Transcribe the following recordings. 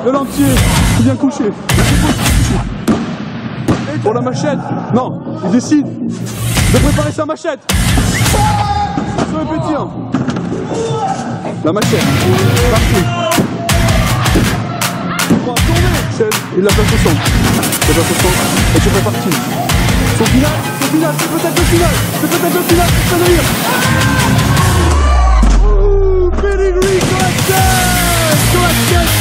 de l'entier, il vient coucher. Pour la machette, non, il décide de préparer sa machette. Soyez pétillant. La machette, parti. Il la place au centre. Il la place au centre et tu prépares parti. Son final, c'est peut-être le final. C'est peut-être le final, c'est ça de lire. Ouh, pedigree sur la tête. Sur la tête.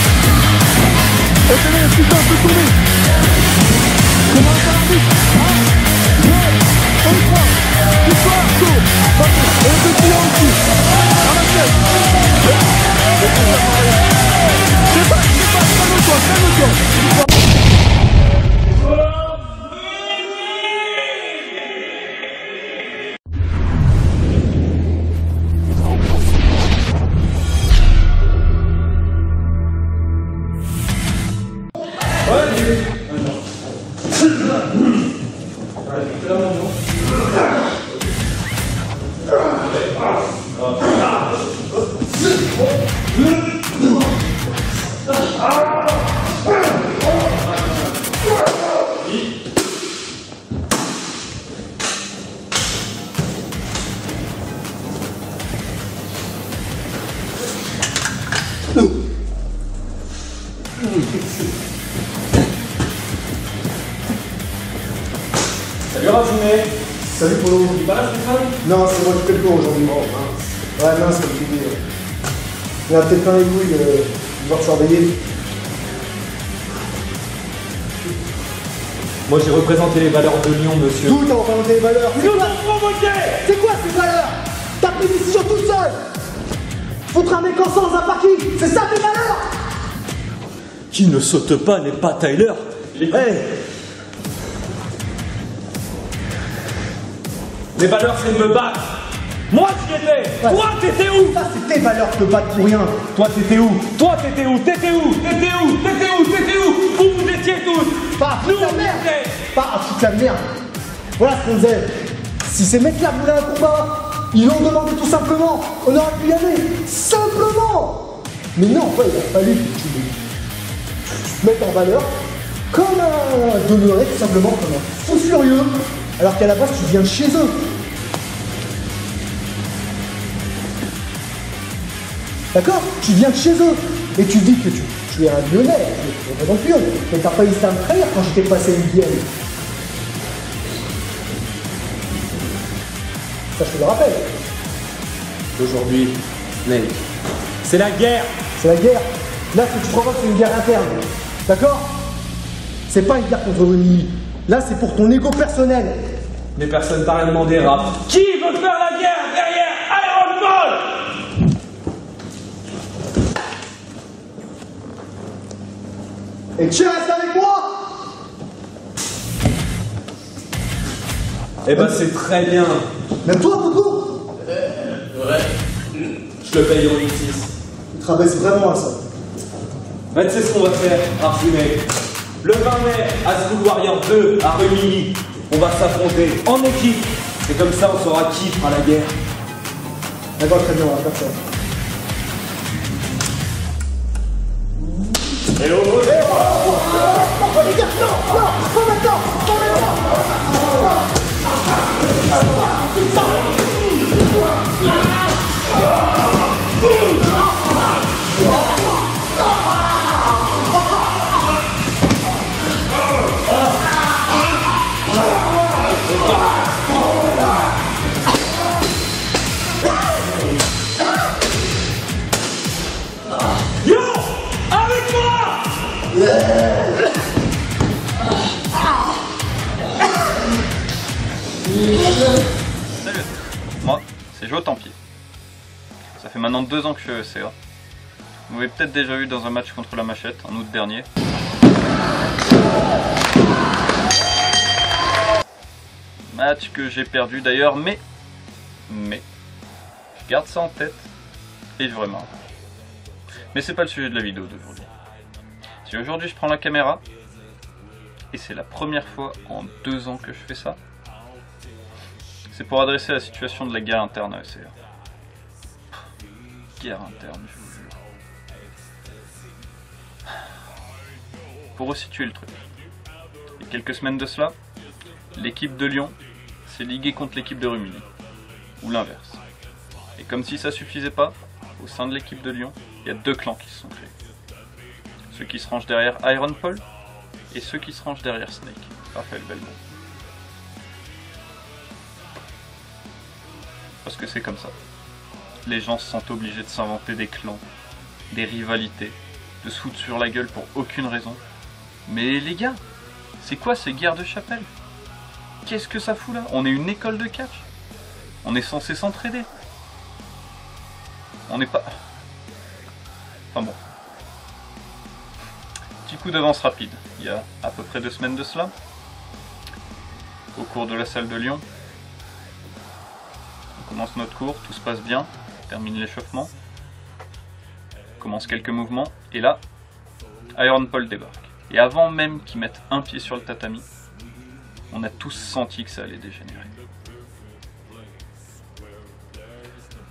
Et tenez, est-ce que ça peut tourner? Comment ça l'arbitre? 1, 2, 3, victoire, tour. Et le petit là aussi. À la tête. C'est pas, calme-toi, calme-toi. Salut Raffiné. Salut Polo. Tu es pas là Stéphane? Non, c'est moi qui fais le tour aujourd'hui. Oh mince. Ouais, mince comme tu dis. Il y en a peut-être plein les couilles de devoir surveiller. Moi j'ai représenté les valeurs de Lyon, monsieur. D'où t'as représenté les valeurs? Nous l'avons provoqué. C'est quoi ces valeurs? T'as pris une décision tout seul. Foutre un mec ensemble dans un parking, c'est ça tes valeurs? Qui ne saute pas n'est pas Tyler. Hey. Les valeurs c'est de me battre. Moi j'y étais. Ouais. Toi t'étais où? Ça c'est tes valeurs qui te battent pour rien. Toi t'étais où? Toi t'étais où? T'étais où? T'étais où? T'étais où? T'étais où? Où vous étiez tous? Pas Nous à la on merde. était. Pas à foutre la merde. Voilà ce qu'on faisait. Si ces mecs-là voulaient un combat, ils l'ont demandé tout simplement. On aurait pu y aller. Simplement. Mais non, ouais, il a fallu que tu te mettes en valeur comme un demeuré, tout simplement, comme un fou furieux. Alors qu'à la base, tu viens de chez eux. D'accord? Tu viens de chez eux. Et tu dis que tu es un Lyonnais, tu représentes Lyon. Mais t'as pas hésité à me trahir quand j'étais passé une bière. Ça, je te le rappelle. Aujourd'hui, Nel, c'est la guerre. C'est la guerre. Là, ce que tu provoques, c'est une guerre interne. D'accord? C'est pas une guerre contre Ronnie. Là, c'est pour ton ego personnel. Mais personne t'a rien demandé, Raph. Qui veut faire la guerre derrière Iron Man? Et tu restes avec moi? Eh ben c'est très bien. Même toi, Coco? Ouais. Je te paye en justice. Tu te rabaisses vraiment à ça. Mais tu sais ce qu'on va faire, Raffiné. Le 20 mai, à School Warrior 2, à Rumilly, on va s'affronter en équipe. Et comme ça, on saura qui fera la guerre. D'accord, très bien, on va faire ça. Hello, Oh les gars, non, non, pas maintenant, pas Yo, avec moi. Salut, moi c'est Joe Tempier. Ça fait maintenant 2 ans que je suis ECA. Vous m'avez peut-être déjà vu dans un match contre la Machette en août dernier. Match que j'ai perdu d'ailleurs, mais je garde ça en tête et je vraiment. Mais c'est pas le sujet de la vidéo d'aujourd'hui. Si aujourd'hui je prends la caméra, et c'est la première fois en 2 ans que je fais ça, c'est pour adresser la situation de la guerre interne à ECA. Guerre interne, je vous jure. pour resituer le truc. Il y a quelques semaines de cela, l'équipe de Lyon s'est liguée contre l'équipe de Rumilly, ou l'inverse. Et comme si ça suffisait pas, au sein de l'équipe de Lyon, il y a deux clans qui se sont créés. Ceux qui se rangent derrière Iron Paul et ceux qui se rangent derrière Snake, Raphaël Belmont. Parce que c'est comme ça. Les gens se sentent obligés de s'inventer des clans, des rivalités, de se foutre sur la gueule pour aucune raison. Mais les gars, c'est quoi ces guerres de chapelle? Qu'est-ce que ça fout là? On est une école de catch. On est censé s'entraider. On n'est pas... Enfin bon. Petit coup d'avance rapide. Il y a à peu près 2 semaines de cela, au cours de la salle de Lyon, on commence notre cours, tout se passe bien, on termine l'échauffement, on commence quelques mouvements, et là, Iron Paul débarque. Et avant même qu'il mette un pied sur le tatami, on a tous senti que ça allait dégénérer.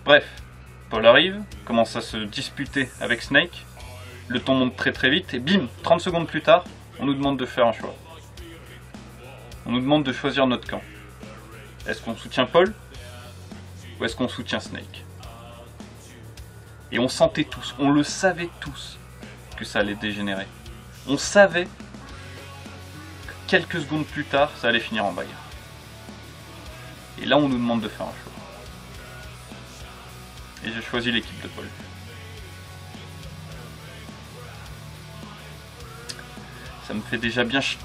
Bref, Paul arrive, commence à se disputer avec Snake, le ton monte très très vite, et bim, 30 secondes plus tard, on nous demande de faire un choix. On nous demande de choisir notre camp. Est-ce qu'on soutient Paul ou est-ce qu'on soutient Snake? Et on sentait tous, on le savait tous, que ça allait dégénérer. On savait que quelques secondes plus tard, ça allait finir en bagarre. Et là, on nous demande de faire un choix. Et j'ai choisi l'équipe de Paul. Ça me fait déjà bien chier.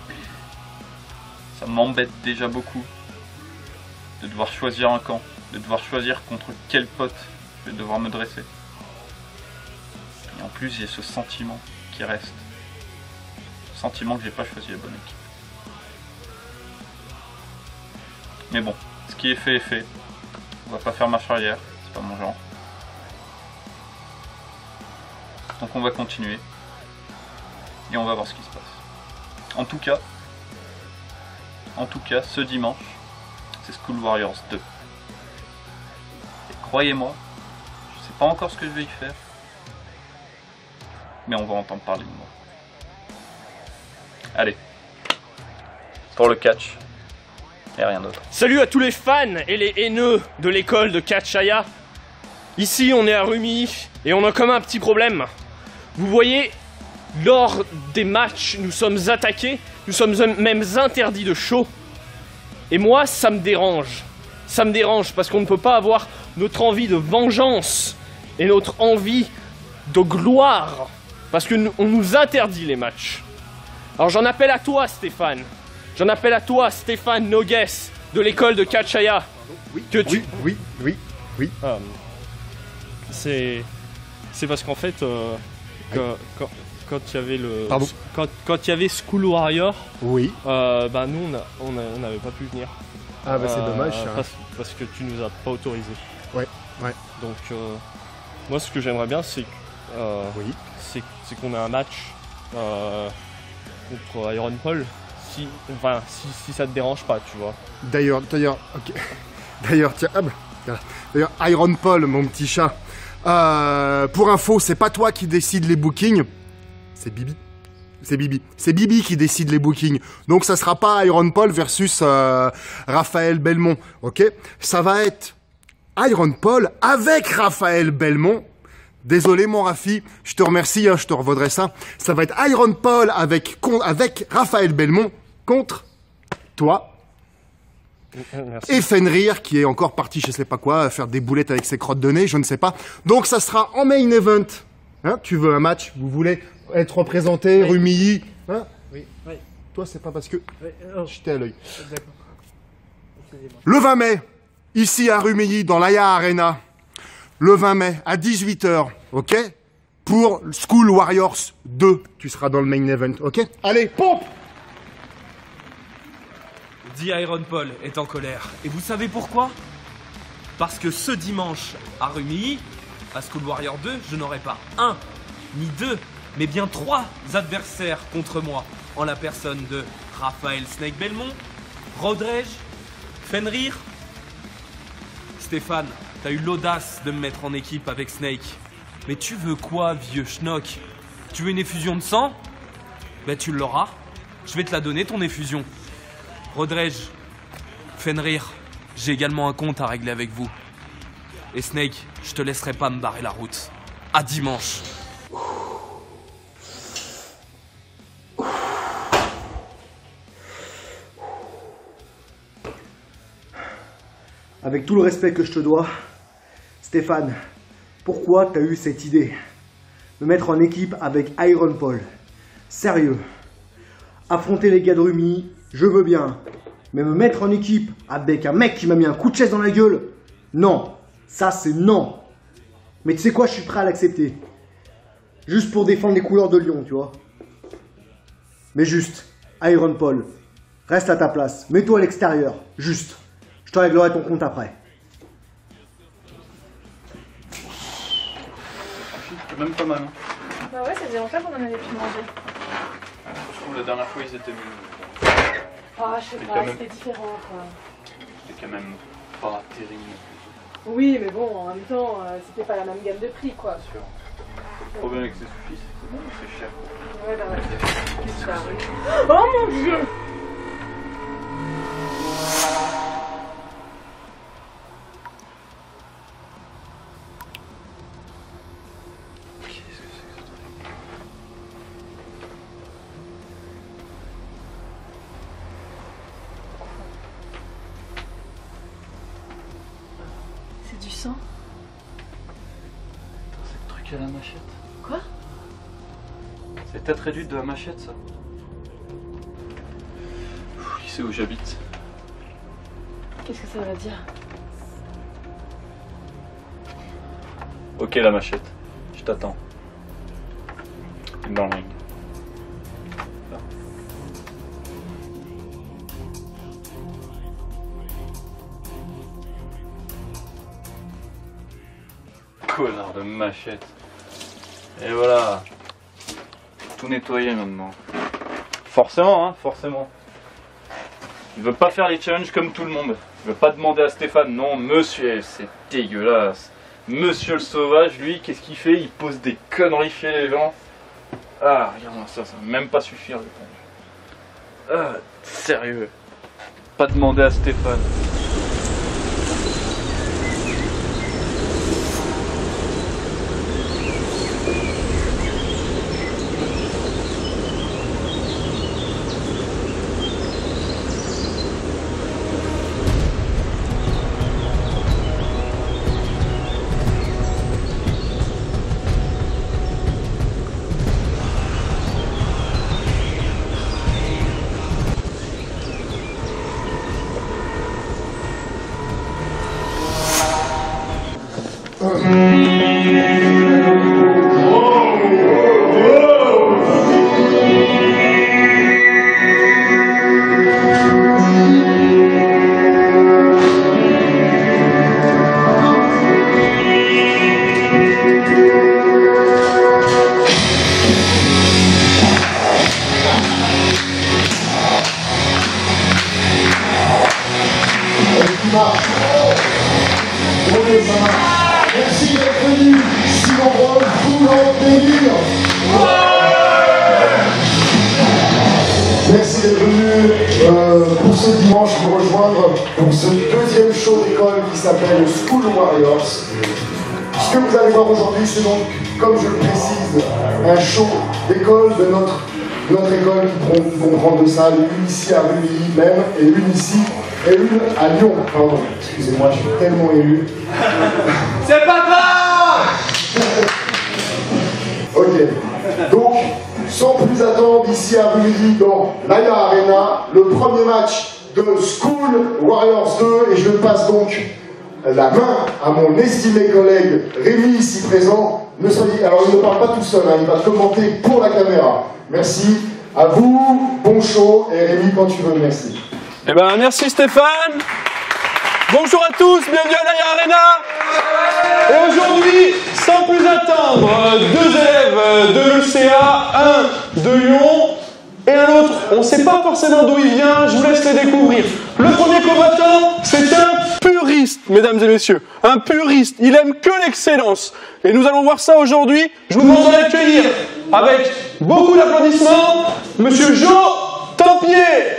Ça m'embête déjà beaucoup de devoir choisir un camp, de devoir choisir contre quel pote je vais devoir me dresser. Et en plus, j'ai ce sentiment qui reste. Ce sentiment que j'ai pas choisi la bonne équipe. Mais bon, ce qui est fait est fait. On va pas faire marche arrière, c'est pas mon genre. Donc on va continuer. Et on va voir ce qui se passe. En tout cas, ce dimanche, c'est School Warriors 2. Et croyez-moi, je sais pas encore ce que je vais y faire, mais on va entendre parler de moi. Allez, pour le catch, et rien d'autre. Salut à tous les fans et les haineux de l'école de Catchaya. Ici, on est à Rumilly et on a comme un petit problème. Vous voyez, lors des matchs, nous sommes attaqués, nous sommes même interdits de show. Et moi, ça me dérange. Ça me dérange parce qu'on ne peut pas avoir notre envie de vengeance et notre envie de gloire. Parce qu'on nous interdit les matchs. Alors j'en appelle à toi, Stéphane. J'en appelle à toi, Stéphane Nogues, de l'école de Catchaya. Oui, que tu... oui. C'est parce qu'en fait, quand il y avait le... Pardon. Quand il y avait School Warrior, Oui. bah nous on n'avait pas pu venir. Ah bah c'est dommage. Hein. Parce que tu nous as pas autorisé. Ouais. Donc moi ce que j'aimerais bien c'est Oui. c'est qu'on ait un match contre Iron Paul. Si ça te dérange pas, tu vois. D'ailleurs, ok. D'ailleurs, tiens, ah bah, voilà. D'ailleurs, Iron Paul, mon petit chat. Pour info, c'est pas toi qui décide les bookings, c'est Bibi. C'est Bibi qui décide les bookings. Donc ça sera pas Iron Paul versus Raphaël Belmont, ok? Ça va être Iron Paul avec Raphaël Belmont. Désolé mon Rafi, je te remercie, hein, je te revaudrai ça. Ça va être Iron Paul avec Raphaël Belmont contre toi. Merci. Et Fenrir qui est encore parti je sais pas quoi, faire des boulettes avec ses crottes de nez, je ne sais pas. Donc ça sera en main event. Hein, tu veux un match, vous voulez être représenté, oui. Rumilly, hein? Oui. Toi c'est pas parce que Oh. j'étais à l'œil. D'accord. Excusez-moi. Le 20 mai, ici à Rumilly, dans l'Aya Arena, le 20 mai à 18h, ok? Pour School Warriors 2, tu seras dans le main event, ok? Allez, pompe! The Iron Paul est en colère. Et vous savez pourquoi? Parce que ce dimanche, à Rumilly, à School Warrior 2, je n'aurai pas un, ni deux, mais bien 3 adversaires contre moi, en la personne de Raphaël Snake Belmont, Rodrej, Fenrir. Stéphane, t'as eu l'audace de me mettre en équipe avec Snake. Mais tu veux quoi, vieux schnock? Tu veux une effusion de sang? Ben tu l'auras. Je vais te la donner, ton effusion. Rodrej, Fenrir, j'ai également un compte à régler avec vous. Et Snake, je te laisserai pas me barrer la route. À dimanche. Avec tout le respect que je te dois, Stéphane, pourquoi t'as eu cette idée? Me mettre en équipe avec Iron Paul. Sérieux. Affronter les gars de Rumi, je veux bien. Mais me mettre en équipe avec un mec qui m'a mis un coup de chaise dans la gueule, non. Ça, c'est non. Mais tu sais quoi, je suis prêt à l'accepter. Juste pour défendre les couleurs de Lyon, tu vois. Mais juste, Iron Paul, reste à ta place. Mets-toi à l'extérieur. Juste. Je te réglerai ton compte après. C'est même pas mal. Hein. Bah ouais, ça faisait longtemps qu'on en avait pu manger. Je trouve la dernière fois ils étaient mieux. Ah, je sais pas, c'était différent quoi. C'était quand même pas terrible. Oui, mais bon, en même temps, c'était pas la même gamme de prix quoi. Bien sûr. Le problème avec ces sushis, c'est que bon, c'est cher. Ouais, bah ouais. C'est cher, oui. Oh mon dieu! C'est du sang? C'est le truc à la machette. Quoi? C'est tête réduite de la machette, ça. Qui sait où j'habite? Qu'est-ce que ça veut dire? Ok, la machette. Je t'attends. Dans le ring. Là. Connard de machette. Et voilà. Tout nettoyer maintenant. Forcément, hein, forcément. Il veut pas faire les challenges comme tout le monde. Il veut pas demander à Stéphane. Non, monsieur, c'est dégueulasse. Monsieur le sauvage, lui, qu'est-ce qu'il fait? Il pose des conneries chez les gens. Ah, regarde-moi ça, ça va même pas suffire. Ah, sérieux. Pas demander à Stéphane. Merci d'être venu, si nombreux, tout le délire. Merci d'être venu pour ce dimanche nous rejoindre pour ce deuxième show d'école qui s'appelle School Warriors. Ce que vous allez voir aujourd'hui, c'est donc, comme je le précise, un show d'école de notre école qui comprend deux salles, une ici à Rumi même et une ici et une à Lyon. Pardon, excusez-moi, je suis tellement élu. C'est pas grave. Ok, donc sans plus attendre, ici à Rumi dans l'Aya Arena, le premier match de School Warriors 2 et je passe donc la main à mon estimé collègue Rémi ici présent. Alors il ne parle pas tout seul, hein, il va commenter pour la caméra. Merci à vous, bon show et Rémi quand tu veux, merci. Eh ben merci Stéphane. Bonjour à tous, bienvenue à l'Aya Arena. Et aujourd'hui, sans plus attendre, deux élèves de l'ECA, un de Lyon et un autre, on ne sait pas forcément d'où il vient, je vous laisse les découvrir. Le premier combattant, c'est un puriste, mesdames et messieurs, un puriste, il aime que l'excellence. Et nous allons voir ça aujourd'hui, je vous demande d'accueillir avec beaucoup d'applaudissements, Monsieur Joe Tempier.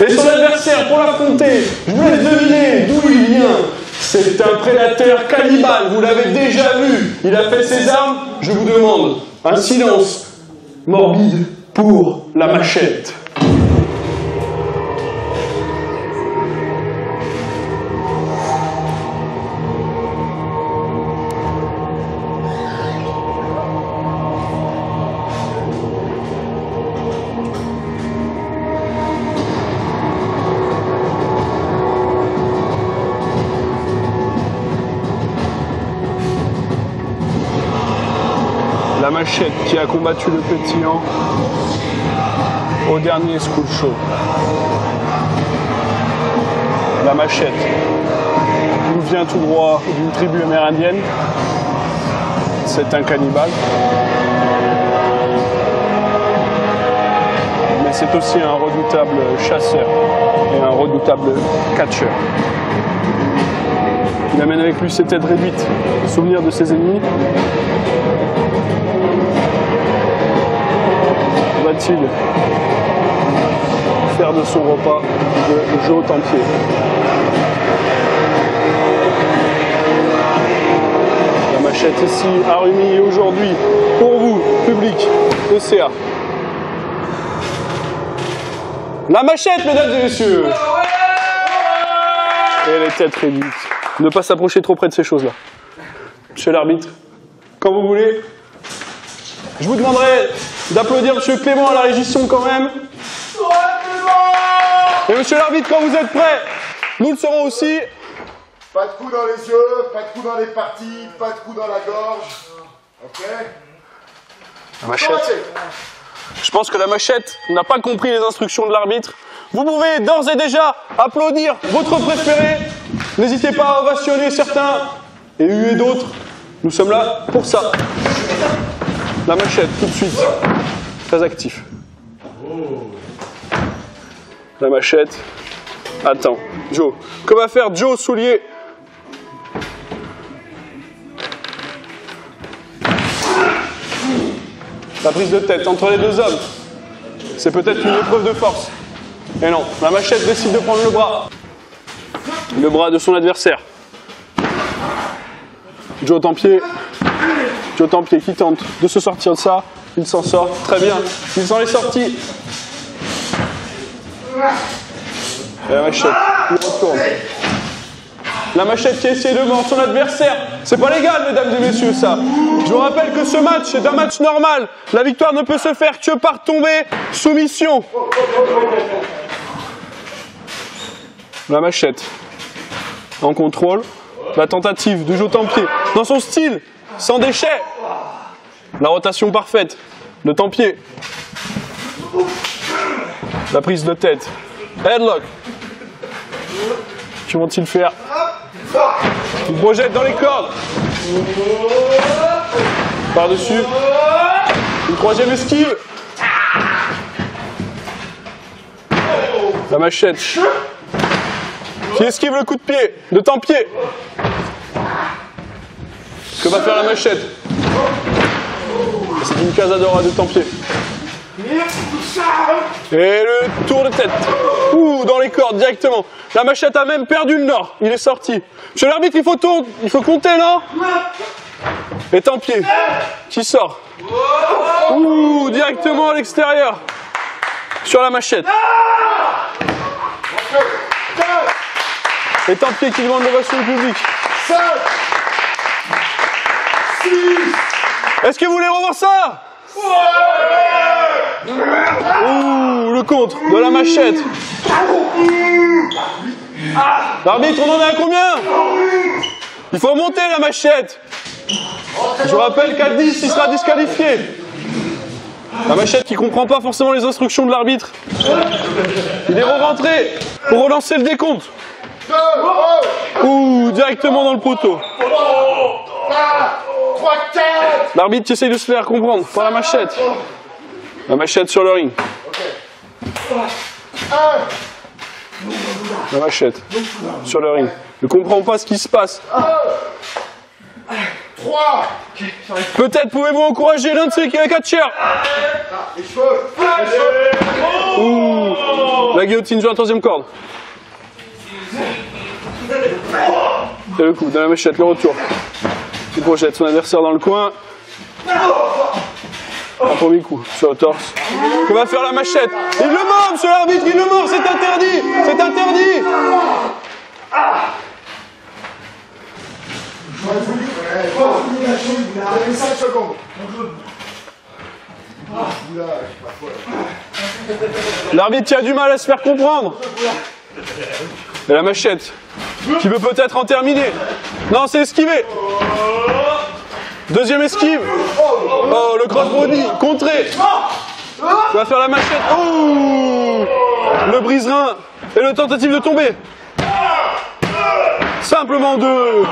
Et son adversaire, pour l'affronter, je vous laisse deviner d'où il vient. C'est un prédateur cannibale, vous l'avez déjà vu. Il a fait ses armes, je vous demande un silence morbide pour la machette. La machette qui a combattu le pétillant au dernier School Show. La machette nous vient tout droit d'une tribu amérindienne. C'est un cannibale. Mais c'est aussi un redoutable chasseur et un redoutable catcheur. Il amène avec lui ses têtes réduites, souvenir de ses ennemis. Va-t-il faire de son repas de Joe Tempier? La machette ici à Rumilly aujourd'hui pour vous, public ECA. La machette, mesdames et messieurs. Et les têtes réduites. Ne pas s'approcher trop près de ces choses-là. Monsieur l'arbitre, quand vous voulez. Je vous demanderai d'applaudir Monsieur Clément à la régisson quand même. Et Monsieur l'arbitre, quand vous êtes prêts, nous le serons aussi. Pas de coups dans les yeux, pas de coups dans les parties, pas de coups dans la gorge. Ok? La machette. Je pense que la machette n'a pas compris les instructions de l'arbitre. Vous pouvez d'ores et déjà applaudir votre préféré. N'hésitez pas à ovationner certains et huer d'autres. Nous sommes là pour ça. La machette, tout de suite. Très actif. La machette. Attends, Joe. Que va faire Joe Soulier? La prise de tête entre les deux hommes. C'est peut-être une épreuve de force. Et non, la machette décide de prendre le bras. Le bras de son adversaire. Joe Tempier. Joe Tempier qui tente de se sortir de ça. Il s'en sort très bien. Il s'en est sorti. Et la machette, il retourne. La machette qui a essayé de mordre son adversaire. C'est pas légal, mesdames et messieurs, ça. Je vous rappelle que ce match est un match normal. La victoire ne peut se faire que par tomber. Soumission. La machette. En contrôle. La tentative de Joe Tempier. Dans son style. Sans déchets. La rotation parfaite. Le Tempier. La prise de tête. Headlock. Que vont-ils faire? Il projette dans les cordes. Par-dessus. Une troisième esquive. La machette. Qui esquive le coup de pied de Tempier. Que va faire la machette? C'est une casadora de Tempier. Et le tour de tête. Ouh, dans les cordes directement. La machette a même perdu le nord. Il est sorti. Monsieur l'arbitre, il faut compter, non? Et Tempier qui sort. Ouh, directement à l'extérieur. Sur la machette. Et Tempier qui demande l'ovation du public. 5, 6. Est-ce que vous voulez revoir ça? Ouh, le contre de la machette. L'arbitre, on en est à combien? Il faut remonter la machette. Je rappelle qu'à 10, il sera disqualifié. La machette qui comprend pas forcément les instructions de l'arbitre. Il est re-rentré pour relancer le décompte. Ouh, directement dans le poteau. L'arbitre qui essaye de se faire comprendre par la machette. La machette sur le ring. La machette sur le ring. Ne comprend pas ce qui se passe. 3. Peut-être pouvez-vous encourager l'un de ces catcheurs. Les cheveux. Ouh, la guillotine sur la troisième corde. C'est le coup de la machette, le retour. Il projette son adversaire dans le coin. Un premier coup sur le torse. Que va faire la machette? Il le mord, monsieur l'arbitre, il le mord, c'est interdit! C'est interdit! Allez, 5 secondes. L'arbitre qui a du mal à se faire comprendre. Et la machette, qui veut peut-être en terminer. Non, c'est esquivé. Deuxième esquive. Oh, le crossbody, contré. Il va faire la machette. Oh, le brise-rein. Et le tentative de tomber. Simplement deux.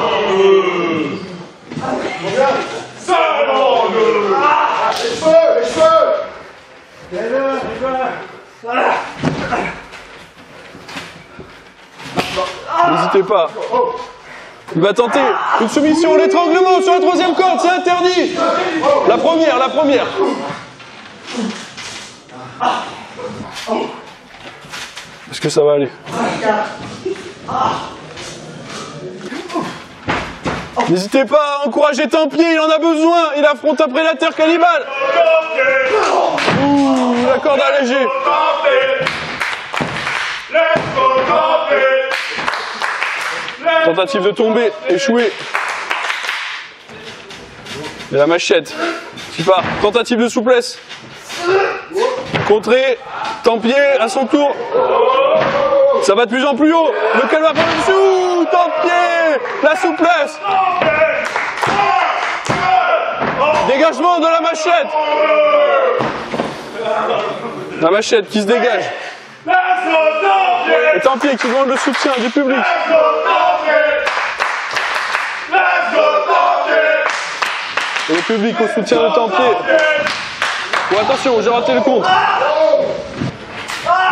Les cheveux. N'hésitez pas. Il va tenter une soumission, l'étranglement sur la troisième corde, c'est interdit. La première. Est-ce que ça va aller? N'hésitez pas à encourager Tempier, il en a besoin. Il affronte un prédateur cannibale. Ouh, la corde allégée. Tentative de tomber, échouée. Et la machette qui part. Tentative de souplesse. Contré. Tempier à son tour. Ça va de plus en plus haut. Lequel va prendre le dessous? Tempier. La souplesse. Dégagement de la machette. La machette qui se dégage. Et Tempier qui demande le soutien du public. Et le public au soutien de Tempier. Bon, attention, j'ai raté le compte.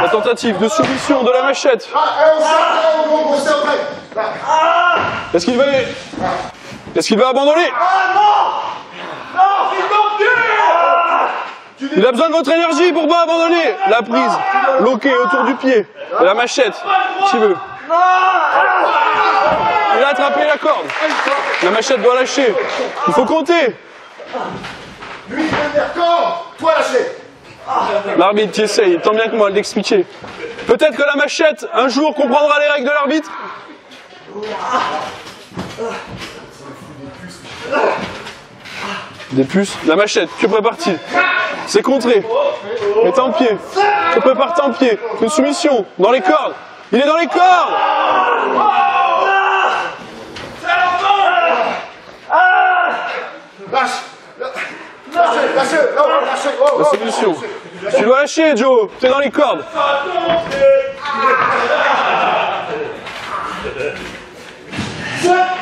La tentative de soumission de la machette. Est-ce qu'il va abandonner? Il a besoin de votre énergie pour pas abandonner. La prise, loquée autour du pied. Et la machette, qui veut. Il a attrapé la corde. La machette doit lâcher. Il faut compter. Lui, il veut dire corde, toi lâcher. L'arbitre qui essaye, tant bien que moi, de l'expliquer. Peut-être que la machette, un jour, comprendra les règles de l'arbitre. Des puces. La machette, que prépare-t-il? C'est contré. Et Tempier. Que prépare Tempier? Une soumission. Dans les cordes. Il est dans les cordes. Lâche. Lâchez. La solution. Tu dois lâcher, Joe. T'es dans les cordes.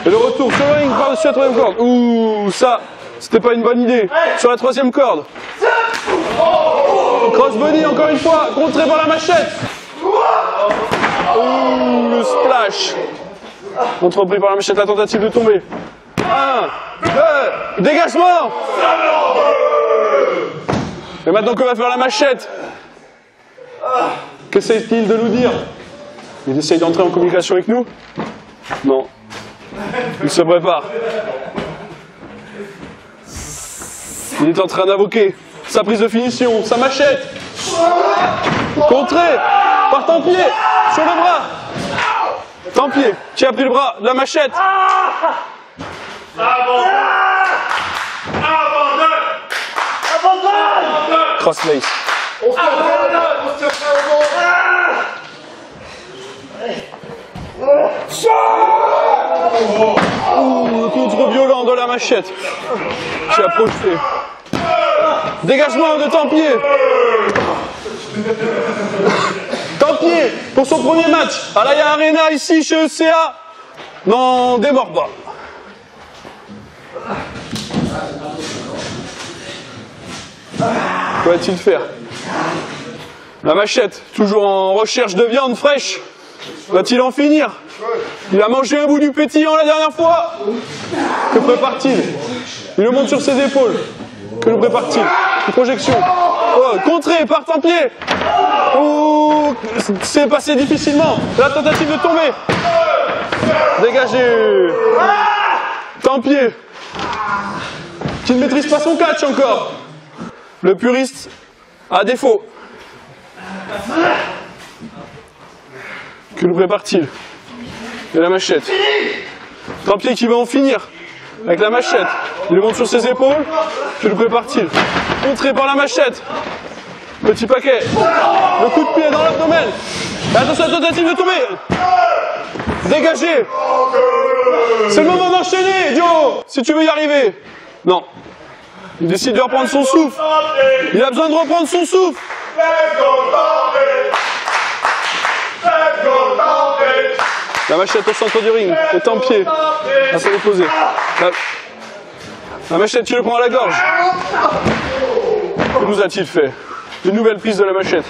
Et le retour sur le ring par-dessus la troisième corde. Ouh, ça, c'était pas une bonne idée. Sur la troisième corde. Crossbody encore une fois, contré par la machette. Ouh, le splash. Entrepris par la machette, la tentative de tomber. 1, 2, dégagement. Et maintenant, que va faire la machette? Qu'essaie-t-il de nous dire? Il essaye d'entrer en communication avec nous? Non. Il se prépare. Il est en train d'invoquer sa prise de finition, sa machette. Contré par Tempier sur le bras. Tempier qui a pris le bras de la machette. Cross-lace. On se tient prêt au monde. Le contre violent de la machette. Qui a projeté. Dégagement de Tempier. Tempier pour son premier match à l'Aya Arena ici chez ECA. Non, démord pas. Que va-t-il faire? La machette, toujours en recherche de viande fraîche. Va-t-il en finir? Il a mangé un bout du pétillant la dernière fois. Que prépare-t-il? Il le monte sur ses épaules. Que nous prépare-t-il? Une projection. Oh, contré par Tempier. Oh, c'est passé difficilement. La tentative de tomber. Dégagé. Tempier. Qui ne maîtrise pas son catch encore. Le puriste a défaut. Que nous prépare-t-il? Et la machette. Tempier qui va en finir. Avec la machette. Il le monte sur ses épaules. Que nous prépare-t-il? Contré par la machette. Petit paquet. Le coup de pied dans l'abdomen. Attention à la tentative de tomber. Dégagé. C'est le moment d'enchaîner, Dio, si tu veux y arriver. Non. Il décide de reprendre son souffle. Il a besoin de reprendre son souffle. La machette au centre du ring. Et Tempier à s'en opposer. La machette qui le prend à la gorge. Que nous a-t-il fait? Une nouvelle prise de la machette.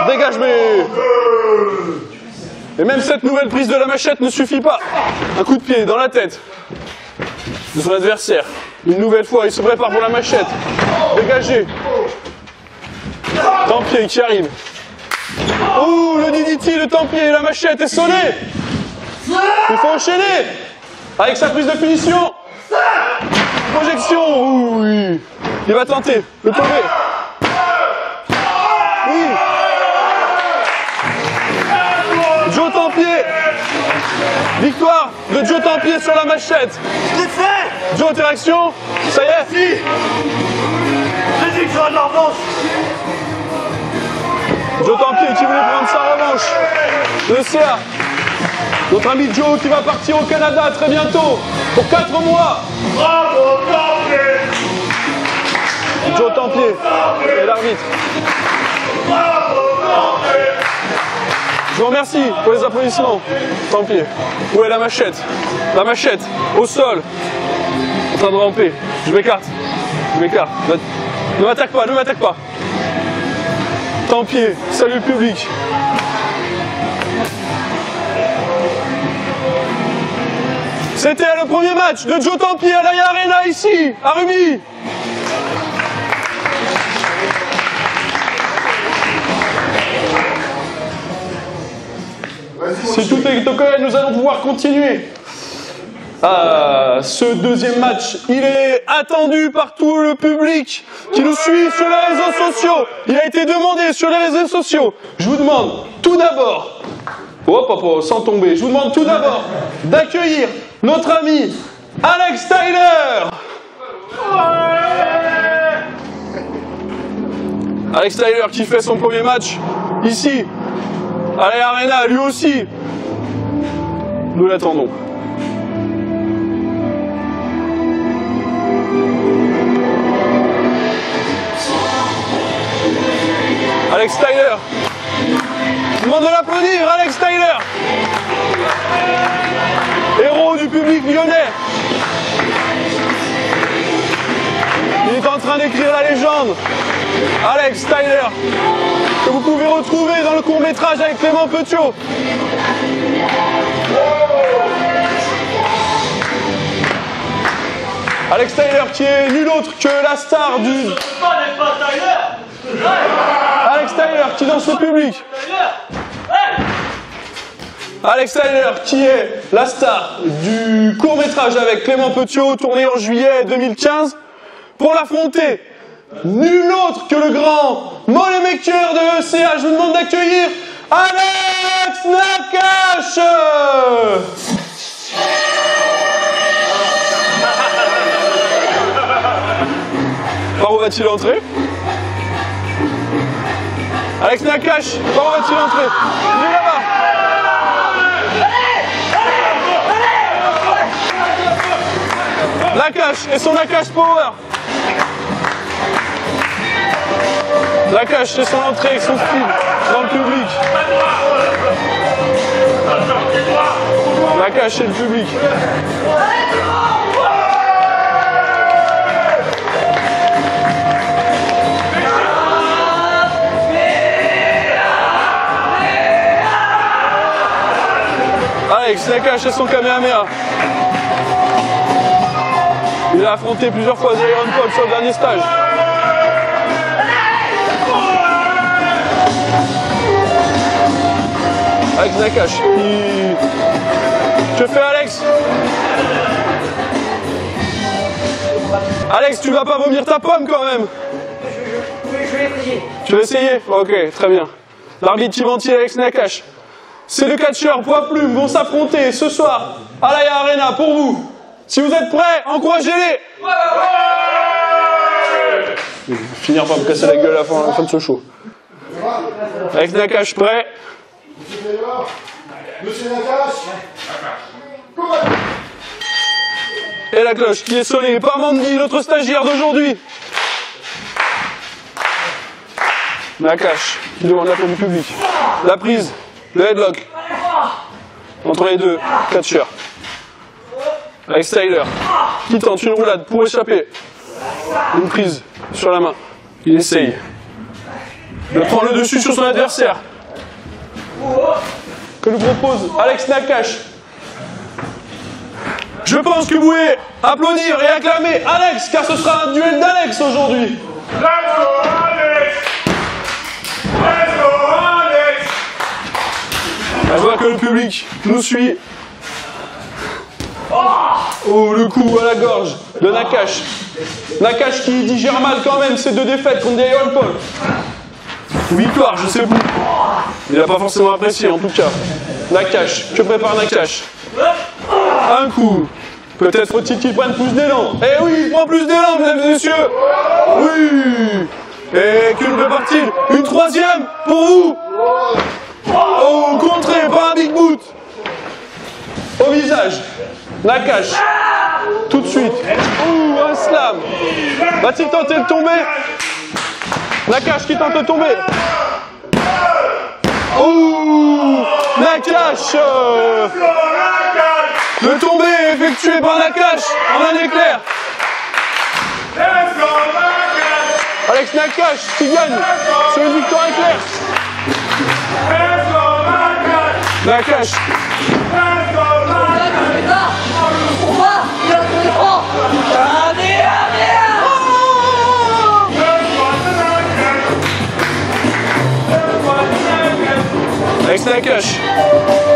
Dégage, mais... Et même cette nouvelle prise de la machette ne suffit pas. Un coup de pied dans la tête de son adversaire. Une nouvelle fois, il se prépare pour la machette. Dégagé. Tempier qui arrive. Ouh, le DDT de Tempier, la machette est sonnée. Il faut enchaîner avec sa prise de punition. Projection. Ouh, oui. Il va tenter de tomber. Oui. Joe Tempier. Victoire de Joe Tempier sur la machette. Je l'ai fait. Joe, tes réactions? Ça y est? Si. J'ai dit que j'aurais de la revanche. Joe Tempier qui voulait prendre sa revanche. Le CA. Notre ami Joe qui va partir au Canada très bientôt pour 4 mois. Bravo Tempier. Joe Tempier et l'arbitre. Bravo Tempier. Je vous remercie pour les applaudissements. Tempier. Où est la machette? La machette, au sol. En train de ramper. Je m'écarte. Je m'écarte. Ne m'attaque pas, ne m'attaque pas. Tempier, salut le public. C'était le premier match de Joe Tempier à l'Aya Arena ici, à Rumi. Si tout est ok, nous allons pouvoir continuer. Ce deuxième match, il est attendu par tout le public qui nous suit sur les réseaux sociaux. Il a été demandé sur les réseaux sociaux. Je vous demande tout d'abord, sans tomber, je vous demande tout d'abord d'accueillir notre ami Alex Tyler. Alex Tyler qui fait son premier match ici à l'Aya Arena, lui aussi. Nous l'attendons. Alex Tyler. Je demande de l'applaudir, Alex Tyler. Héros du public lyonnais. Il est en train d'écrire la légende. Alex Tyler, que vous pouvez retrouver dans le court-métrage avec Clément Petiot. Alex Tyler qui est nul autre que la star du... Alex Tyler qui danse le public. Alex Tyler qui est la star du court-métrage avec Clément Petiot tourné en juillet 2015 pour l'affronter. Nul autre que le grand Mollemaker de ECA. Je vous demande d'accueillir Alex Nakache. Par où va-t-il entrer? Alex Nakache, par où va-t-il entrer? Il est là-bas. Nakash et son Nakash Power. Nakash et son entrée avec son speed dans le public. Nakash et le public. Alex Nakash et son Kamehameha. Il a affronté plusieurs fois Iron Paul sur le dernier stage. Alex Nakash. Que fait Alex? Alex, tu vas pas vomir ta pomme quand même? Je vais essayer. Tu vas essayer? Ok, très bien. L'arbitre qui ventile Alex Nakash. Ces deux catcheurs poids plumes vont s'affronter ce soir à l'Aya Arena pour vous. Si vous êtes prêts, encouragez-les. Je vais finir par me casser la gueule à la fin de ce show. Alex Nakash prêt. Monsieur Nakash. Et la cloche qui est sonnée par Mandy, notre stagiaire d'aujourd'hui. Nakash qui demande l'appel du public. La prise, le headlock entre les deux catcheurs. Alex Tyler qui tente une roulade pour échapper. Une prise sur la main. Il essaye de prendre le dessus sur son adversaire. Que nous propose Alex Nakash. Je pense que vous pouvez applaudir et acclamer Alex, car ce sera un duel d'Alex aujourd'hui. Je vois que le public nous suit. Oh, le coup à la gorge de Nakash. Nakash qui digère mal quand même ses deux défaites contre Iron Paul. Victoire, je sais plus. Il n'a pas forcément apprécié en tout cas. Nakash, que prépare Nakash? Un coup. Peut-être faut-il qu'il prenne plus d'élan. Eh oui, il prend plus d'élan, mesdames et messieurs. Oui. Et que prépare-t-il? Une troisième pour vous. Oh, contré par un big boot. Au visage. Nakash. Tout de suite. Ouh, un slam. Va-t-il tenter de tomber? Nakash qui tente de tomber. Ouh, Nakash. Le tombé effectué par Nakash en un éclair. Alex Nakash qui gagne sur une victoire éclair. Nakash. Alex Nakash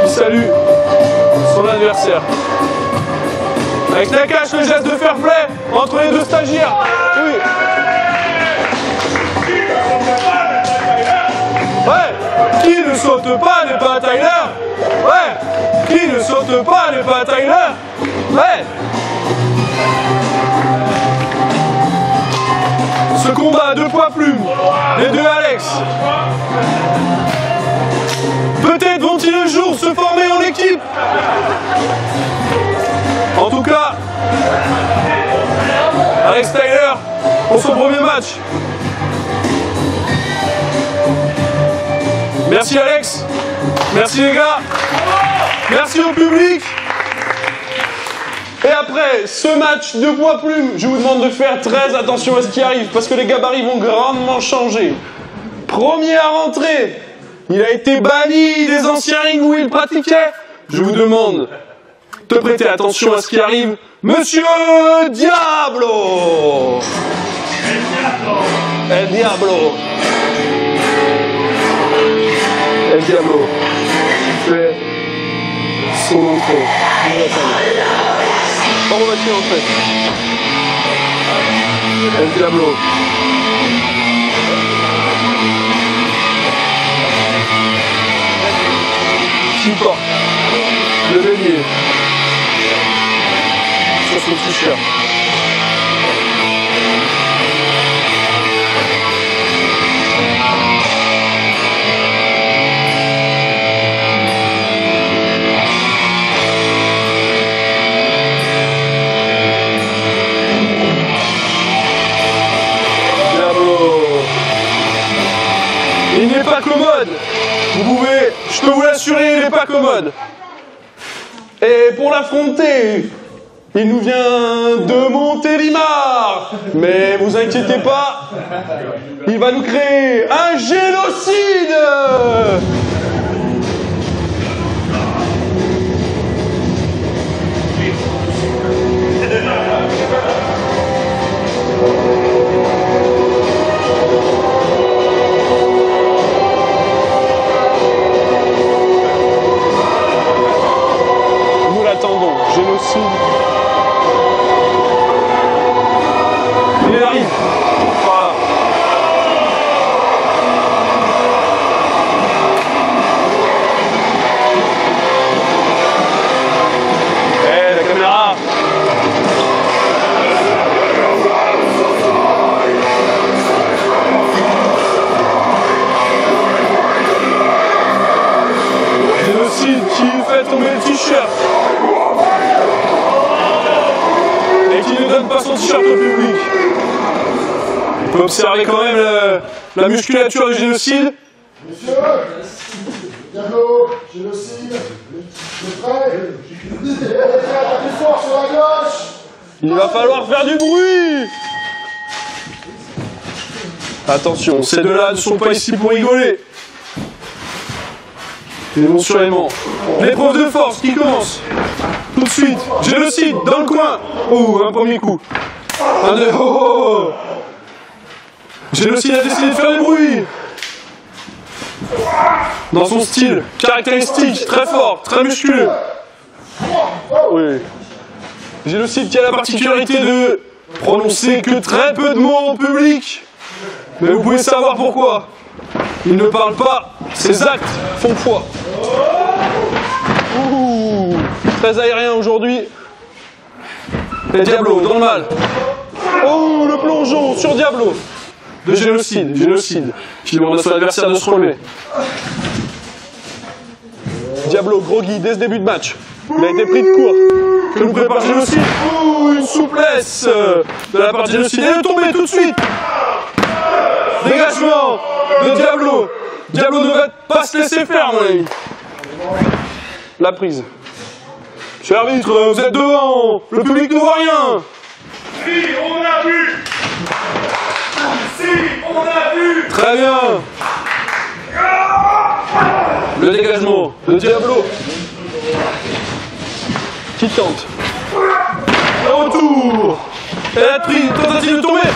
qui salue son adversaire. Alex Nakash, le geste de fair play entre les deux stagiaires. Oui. Ouais. Qui ne saute pas n'est pas Tyler. Ouais. Qui ne saute pas n'est pas Tyler. Ouais. Ce combat à deux poids plumes, les deux Alex. Peut-être vont-ils un jour se former en équipe. En tout cas, Alex Tyler pour son premier match. Merci Alex, merci les gars, merci au public. Et après ce match de poids plume, je vous demande de faire très attention à ce qui arrive parce que les gabarits vont grandement changer. Premier à rentrer, il a été banni des anciens rings où il pratiquait. Je vous demande de prêter attention à ce qui arrive. Monsieur Diablo. El Diablo. El Diablo fait son entrée. Comment va-t-il entrer? El Diablo. Qui porte le bélier sur son t-shirt. pas commode. Je peux vous l'assurer, il n'est pas commode. Et pour l'affronter, il nous vient de Montélimar. Mais vous inquiétez pas, il va nous créer un génocide. Nous l'attendons, génocide. Il arrive. Voilà. La caméra. Génocide qui fait tomber le t-shirt et qui ne donne pas son t-shirt au public. On peut observer quand même la musculature du génocide. Messieurs, Diablo, génocide, le prêt, attaquez fort sur la gauche. Il va falloir faire du bruit. Attention, ces deux-là ne sont pas ici pour rigoler. Éventuellement, l'épreuve de force qui commence. Tout de suite, génocide dans le coin. Oh, un premier coup. Un, deux, oh. Génocide a décidé de faire du bruit. Dans son style caractéristique, très fort, très musculeux. Oui. Génocide qui a la particularité de prononcer que très peu de mots en public. Mais vous pouvez savoir pourquoi. Il ne parle pas, ses actes font foi. Ouh, très aérien aujourd'hui. Et Diablo, dans le mal. Oh, le plongeon sur Diablo. De génocide, qui demande à son adversaire de se relever. Diablo, groggy dès ce début de match. Il a été pris de court. Que nous prépare génocide. Ouh, une souplesse de la part de génocide. Et de tomber tout de suite. Dégagement de Diablo. Diablo ne va pas se laisser faire, mon ami. La prise. Monsieur l'arbitre, vous êtes devant. Le public ne voit rien. Si, on a vu. Si, on a vu. Très bien. Le dégagement de Diablo. Qui tente. Le retour. Et la prise, tentative de tomber.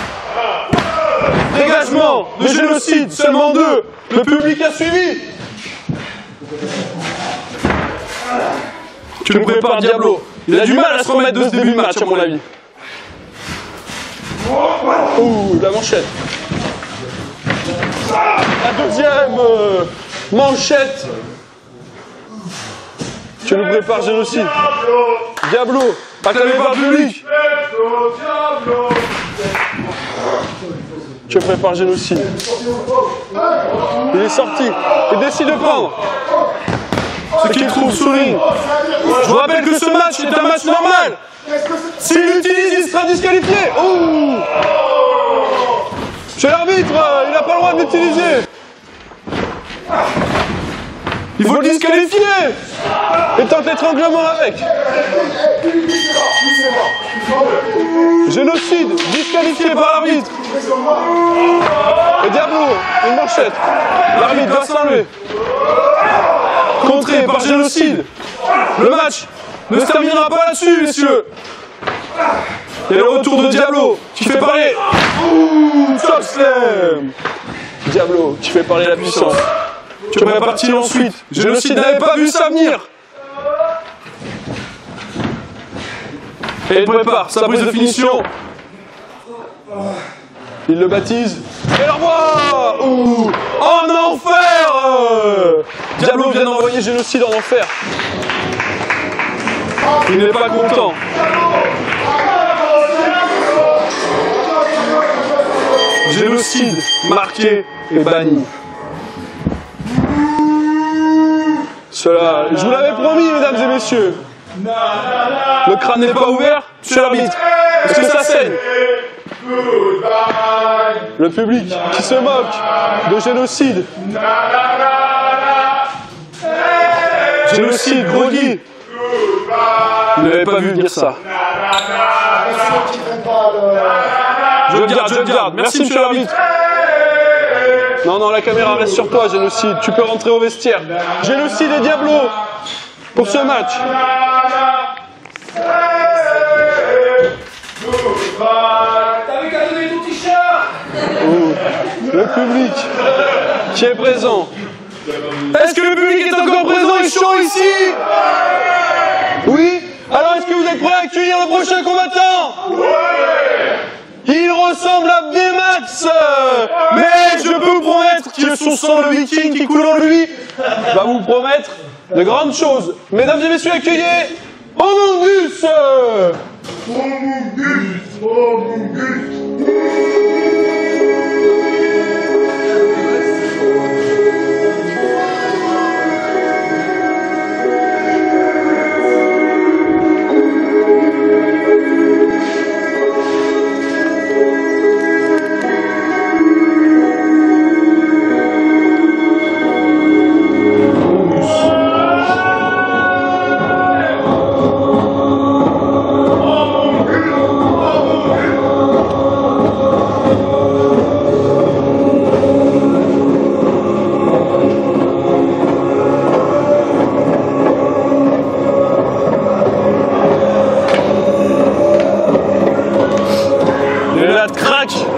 Dégagement de génocide, seulement deux. Le public a suivi. Tu nous prépares Diablo. Il a du mal à se remettre de ce début de match, à mon avis. Ouh, la manchette. La deuxième manchette. Tu nous prépares génocide. Diablo, acclamé par le public. Tu prépares génocide. Il est sorti. Il décide de prendre ce qu'il trouve sous ring. Je vous rappelle que ce match est un match normal. S'il l'utilise, il sera disqualifié. Oh, chez l'arbitre, il n'a pas le droit de l'utiliser. Il faut le disqualifier. Et tente l'étranglement avec. Génocide, disqualifié par l'arbitre. Et Diablo, une manchette. L'arbitre doit s'enlever. Contré par génocide. Le match ne se terminera pas là-dessus, messieurs. Et le retour de Diablo qui fait parler. Ouh, top slam. Diablo qui fait parler la puissance. Tu pourrais partir ensuite. Génocide n'avait pas vu ça venir. Et il prépare sa prise de finition. Il le baptise. Et le revoit. Ouh, en enfer. Diablo vient d'envoyer Génocide en enfer. Il n'est pas content. Génocide marqué et banni. Cela, je vous l'avais promis, mesdames et messieurs. Le crâne n'est pas ouvert, monsieur l'arbitre. Est-ce que ça saigne? Le public qui se moque de génocide. Génocide, groggy. Vous n'avez pas vu dire ça. Je le garde. Merci, monsieur l'arbitre. Non, la caméra reste sur toi, génocide. Tu peux rentrer au vestiaire. Génocide et Diablo pour ce match. T'avais qu'à donner ton t-shirt. Le public qui est présent. Est-ce que le public est encore présent et chaud ici? Oui? Alors est-ce que vous êtes prêts à accueillir le prochain combattant? Il ressemble à Baymax, mais je peux vous promettre que son sang de viking qui coule en lui va vous promettre de grandes choses. Mesdames et messieurs, accueillez Homungus.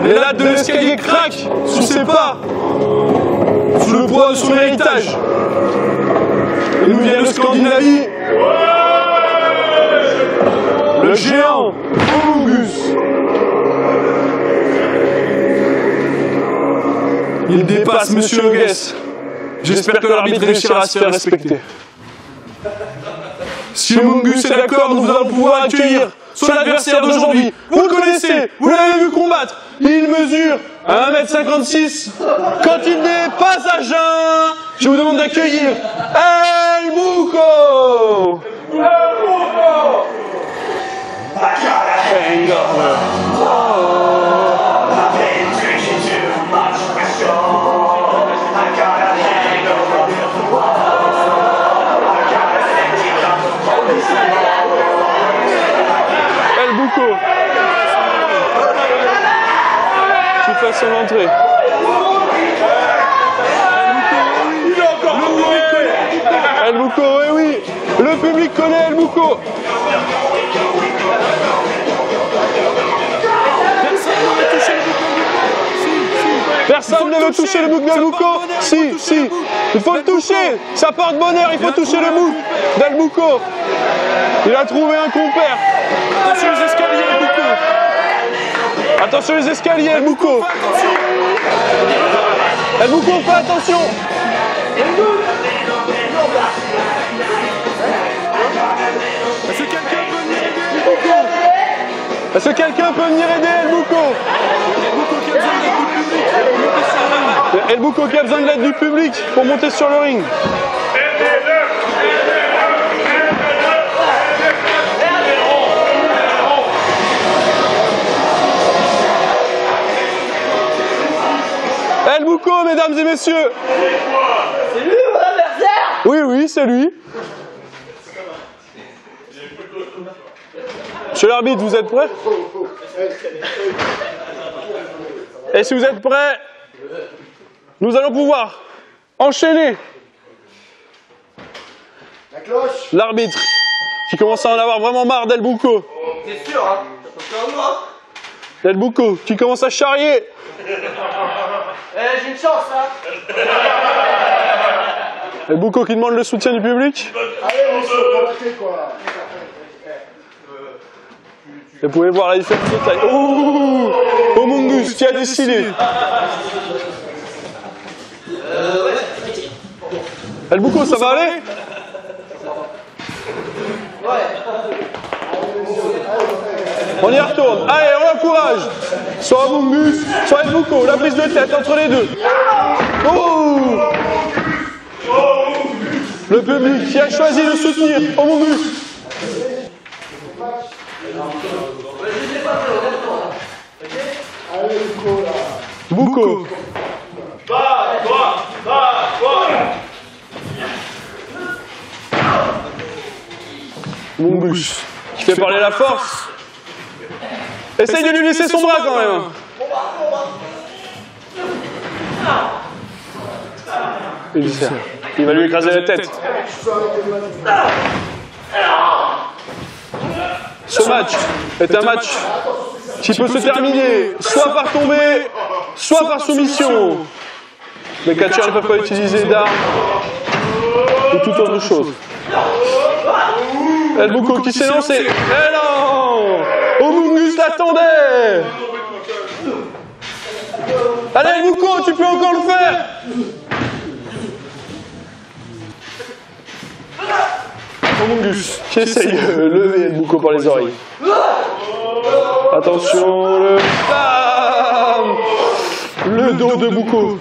Les lattes de l'escalier craquent sous ses pas, sous le poids de son héritage. Il nous vient de Scandinavie. Le géant Homungus. Il dépasse Monsieur Hogues. J'espère que l'arbitre réussira à se faire respecter. Si Homungus est d'accord, nous allons pouvoir accueillir son adversaire d'aujourd'hui. Vous le connaissez, vous l'avez vu combattre. Il mesure 1m56. Quand il n'est pas à jeun, je vous demande d'accueillir El Buco. El Buco qui fait son entrée. El Buco, eh oui, le public connaît El Buco. Personne ne veut toucher le bouc d'El Buco. Si, il faut le toucher. Ça porte bonheur, il faut toucher le bouc d'El Buco. Il a trouvé un compère. Attention les escaliers, El Buco. Attention les escaliers, El Buco. El Buco, fais attention. Est-ce que quelqu'un peut venir aider El Buco? El Buco qui a besoin de l'aide du public pour monter sur le ring. El Buco, mesdames et messieurs. C'est lui mon adversaire? Oui, c'est lui. Monsieur l'arbitre, vous êtes prêts? Et si vous êtes prêts, nous allons pouvoir enchaîner. La cloche. L'arbitre qui commence à en avoir vraiment marre d'El Buco. T'es sûr, hein? El Buco qui commence à charrier. J'ai une chance, hein? El Buco qui demande le soutien du public. Allez, monsieur, combattez quoi. Vous pouvez voir la différence de taille. Oh, Homungus qui a décidé. El Buco, ça va aller? On y retourne. Allez, on encourage. Soit Homungus, soit El Buco. La prise de tête entre les deux. Oh, le public qui a choisi de soutenir Homungus. Bouko. Mongus, qui fait parler la force. Essaye de lui laisser son bras quand même. Il va lui écraser la tête. Ce match est un match qui peut se terminer soit par tomber, soit par soumission. Les catcheurs ne peuvent pas utiliser d'armes ou toute autre chose. El Bouko qui s'est lancé. Eh non! Omungus l'attendait! Allez El Bouko, tu peux encore le faire! Omungus qui essaye de lever El Bouko par les oreilles. Attention, le dos de Bouko.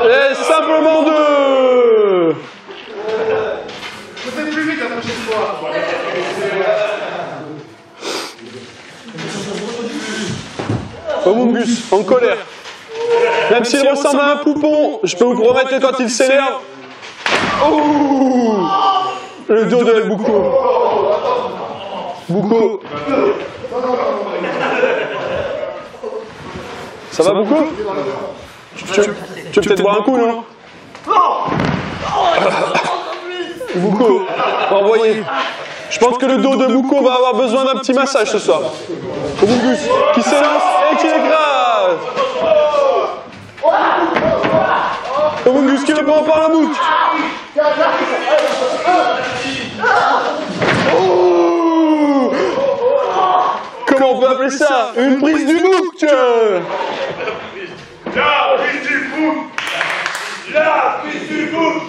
Et simplement deux. Je fais plus vite la prochaine fois. Omungus en colère. Même s'il ressemble à un poupon, je peux vous promettre que quand il s'énerve. Oh, le dos de El Bouko. Bouko. Ça va Bouko? Tu veux peut-être boire un coup, non? Bouko, envoyé. Je pense que le dos de Bouko va avoir besoin d'un petit massage ce soir. Omungus qui s'élance et qui écrase. Omungus qui le prend par la bouche. Oh, comment on peut appeler ça? Une prise du bouc. La prise du bouc. La prise du bouc.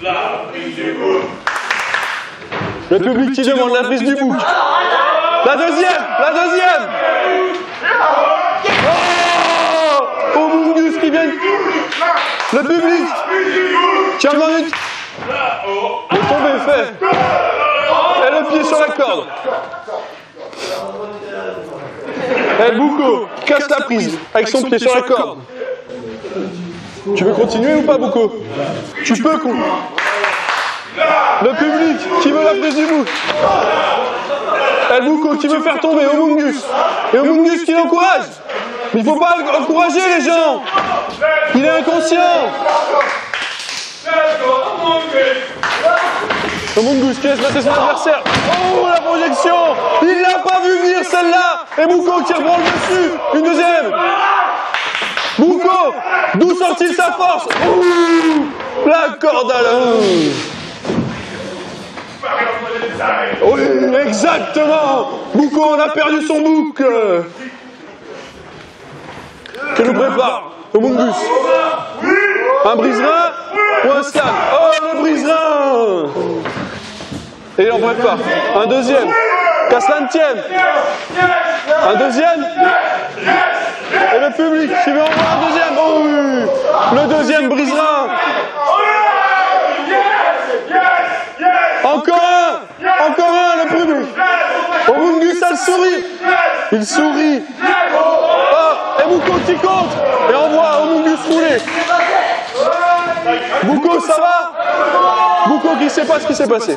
La prise du bouc. Le public qui demande la prise du bouc. La deuxième. Oh, Omungus qui vient. Le public qui a demandé de tomber fait. Et le pied sur la corde. El Bouko casse la prise avec son pied sur la corde. Tu veux continuer ou pas, Bouko? Tu peux continuer. Le public qui veut la prise du bouc. El Bouko qui veut faire tomber Omungus. Et Omungus qui l'encourage. Mais il ne faut pas encourager les gens. Il est inconscient. Omungus qui laisse passer son adversaire. Oh, la projection. Il l'a pas vu venir celle-là. Et Bouko qui reprend le dessus. Une deuxième. Bouko, d'où sort-il sa force? Ouh, la corde à l'œil. Oui, exactement. Bouko, on a perdu son bouc. Que nous prépare Omungus? Un brise-rein ou un slam? Oh, le brise-rein. Et il en prépare un deuxième. Qu'à cela ne tienne. Un deuxième. Et le public qui veut en voir un deuxième. Oh oui. Le deuxième brise-rein. Encore un, le public. Omungus a le sourire. Il sourit. Oh, et Bouko qui compte. Et on voit Omungus rouler. Bouko, ça va? Bouko qui ne sait pas ce qui s'est passé.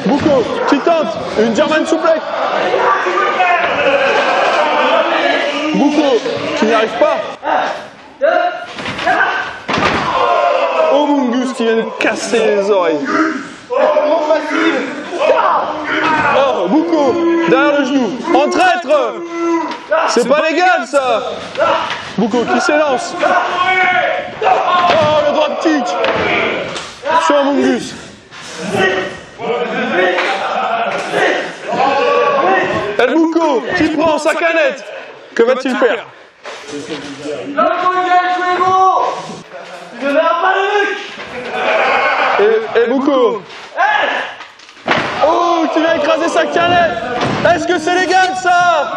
Bouko qui tente une German suplex. Bouko qui n'y arrive pas. Omungus qui vient de casser les oreilles. Oh, Bouko derrière le genou. En traître. C'est pas légal ça. Bouko qui s'élance. Oh, le drop kick sur Omungus. El Bouko qui prend sa canette. Que va-t-il faire? Et Bouko. Oh, qui vient écraser sa canette. Est-ce que c'est légal ça?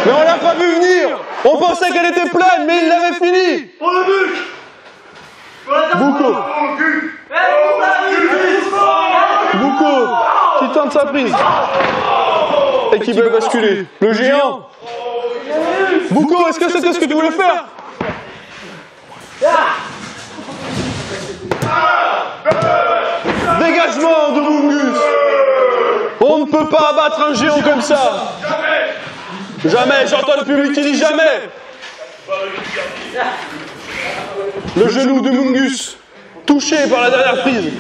Mais on l'a pas vu venir. On pensait qu'elle était pleine, mais il l'avait fini. Bouko. Bouko qui tente sa prise. Et qui veut basculer. Le géant. Bouko, est-ce que c'était ce que tu voulais faire? Dégagement de Mungus. On ne peut pas abattre un géant comme ça. Jamais, j'entends le public qui dit jamais. Le genou de Mungus, touché par la dernière prise.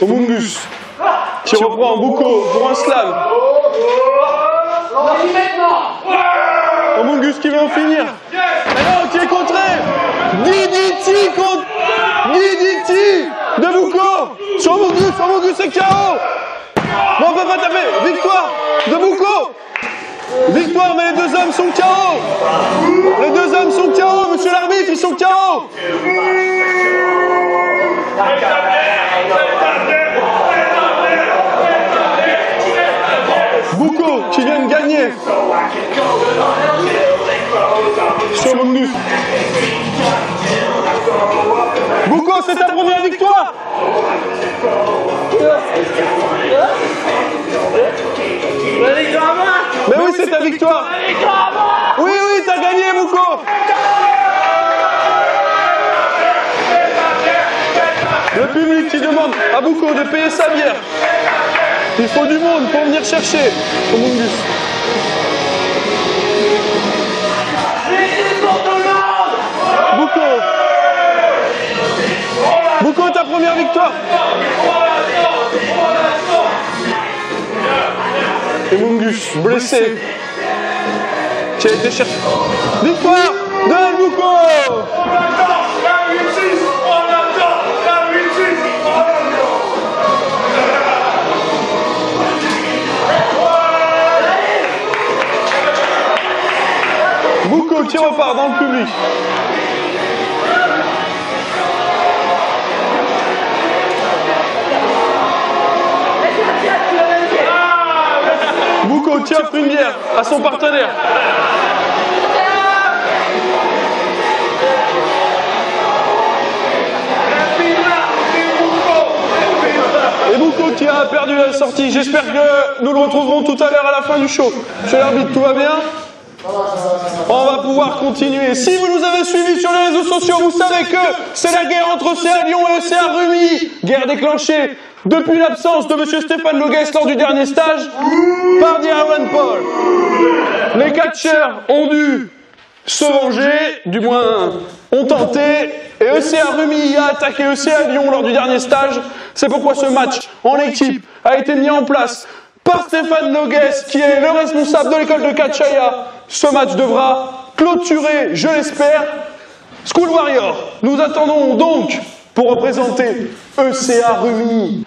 Mungus, qui reprend Bouko pour un slam. Mungus qui veut en finir. Mais non, qui est contré. DDT contre DDT de Bouko sur Mungus c'est KO. Bon, on peut pas taper. Victoire de Bouko. Victoire, mais les deux hommes sont KO. Les deux hommes sont KO, monsieur l'arbitre, ils sont KO. Bouko qui vient de gagner sur Mungus. Bouko, c'est ta première victoire. Mais oui, c'est ta victoire. Oui, t'as gagné, Bouko. Le public qui demande à Bouko de payer sa bière. Il faut du monde pour venir chercher au Mungus. Bouko, ta première victoire. Et Mungus, blessé, qui a été cherché. Victoire de Bouko. Bouko qui repart dans le public. Bouko qui offre une bière à son partenaire. Et Bouko qui a perdu la sortie. J'espère que nous le retrouverons tout à l'heure à la fin du show. Monsieur l'arbitre, tout va bien? On va pouvoir continuer. Si vous nous avez suivis sur les réseaux sociaux, vous savez que c'est la guerre entre CA Lyon et CA Rumilly. Guerre déclenchée depuis l'absence de monsieur Stéphane Loguès lors du dernier stage par Aaron Paul. Les catcheurs ont dû se venger, du moins ont tenté, et ECA Rumilly a attaqué ECA Lyon lors du dernier stage. C'est pourquoi ce match en équipe a été mis en place par Stéphane Loguès, qui est le responsable de l'école de Katchaya. Ce match devra clôturer, je l'espère, School Warrior. Nous attendons donc, pour représenter ECA Rumilly,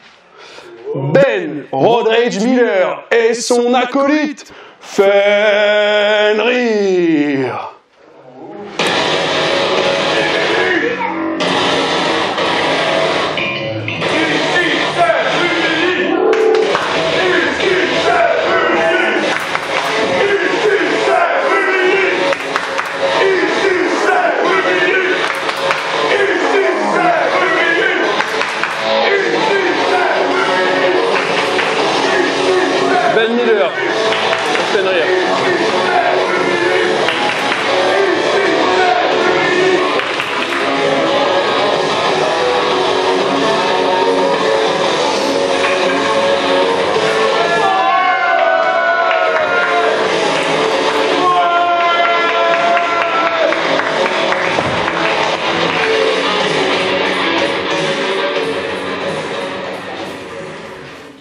Ben Rodrage Miller et son acolyte Fenrir. Ben Miller, Fenrir.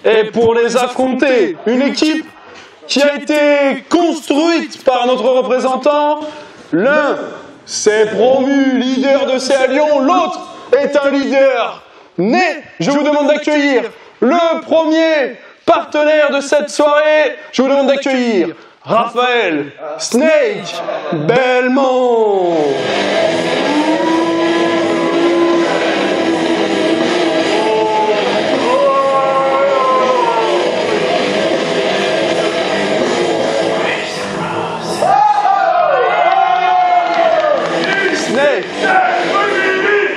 Et pour les affronter, une équipe qui a été construite par notre représentant. L'un s'est promu leader de CA Lyon, l'autre est un leader né. Je vous demande d'accueillir le premier partenaire de cette soirée. Je vous demande d'accueillir Raphaël Snake Belmont.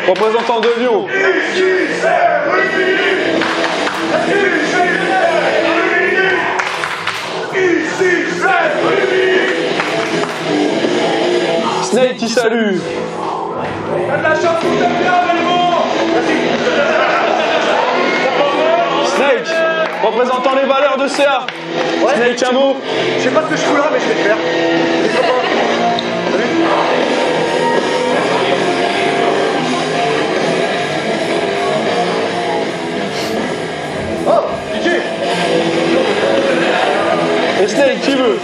Représentant de Lyon, salue. T'as de la chance pour te faire, Belmont. Snake, représentant les valeurs de CA. Ouais. Snake, un mot. Je sais pas ce que je fous là, mais je vais le faire. Oh, DJ. Et Snake, qui veut?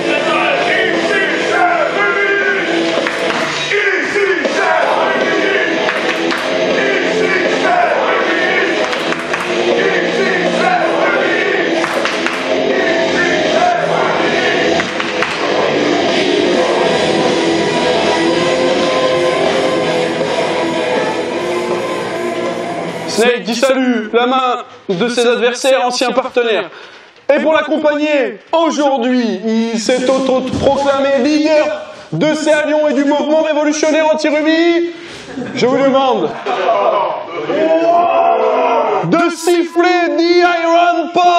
Snake qui salue la main de ses adversaires, anciens partenaires. Et pour l'accompagner, aujourd'hui, il s'est auto-proclamé leader de CA Lyon et du mouvement révolutionnaire anti-Rumi. Je vous demande de siffler The Iron Paul.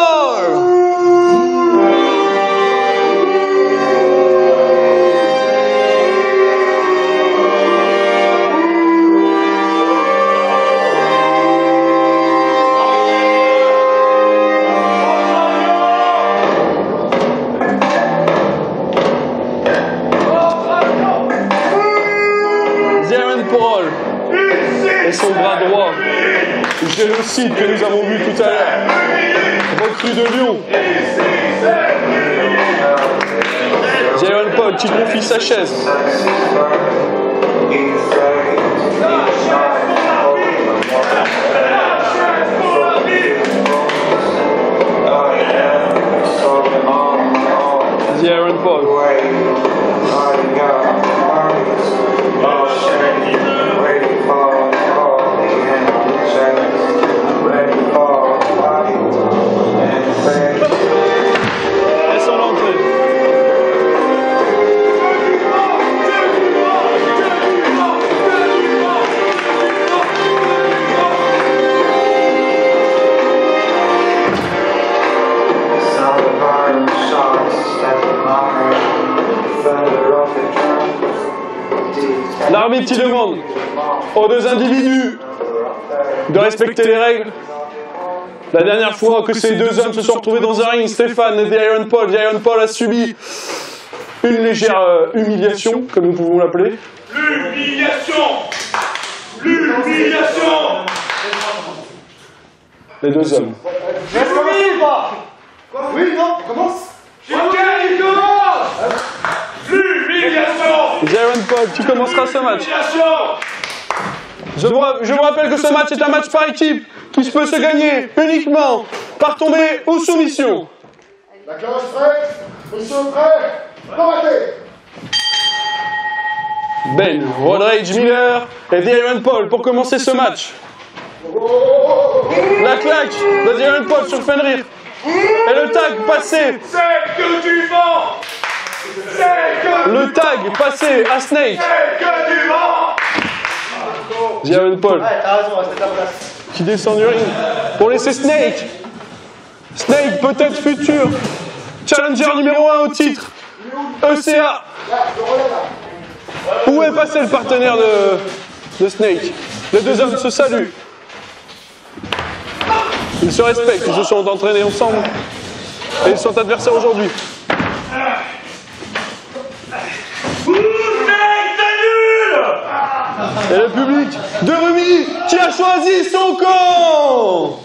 Et son bras droit, génocide que nous avons vu tout à l'heure, recrue de Lyon. Iron Paul qui confie sa chaise. Iron Paul. Et son entrée. L'arbitre qui demande aux deux individus de respecter les règles. La dernière fois que ces deux hommes se sont retrouvés dans un ring, Stéphane et The Iron Paul a subi une légère humiliation, comme nous pouvons l'appeler. L'humiliation. L'humiliation. Les deux hommes. Je commence ou pas? Oui, non, commence. Il commence. L'humiliation. The Iron Paul, tu commenceras ce match. Je vous rappelle que ce match est un match par équipe qui peut se gagner uniquement par tombée ou soumission. La cage prête, position prêt, combattez. Ben, Rodrage Miller et The Iron Paul pour commencer ce match. La claque de The Iron Paul sur Fenrir. Et le tag passé. C'est que du vent. Le tag passé à Snake. C'est que du vent. The Iron Paul. Ouais, t'as raison, reste à ta place. Qui descend du ring pour laisser Snake. Snake peut-être futur challenger numéro 1 au titre ECA. Où est passé le partenaire de Snake? Les deux hommes se saluent. Ils se respectent, ils se sont entraînés ensemble et ils sont adversaires aujourd'hui. Et le public de Rumi qui a choisi son camp.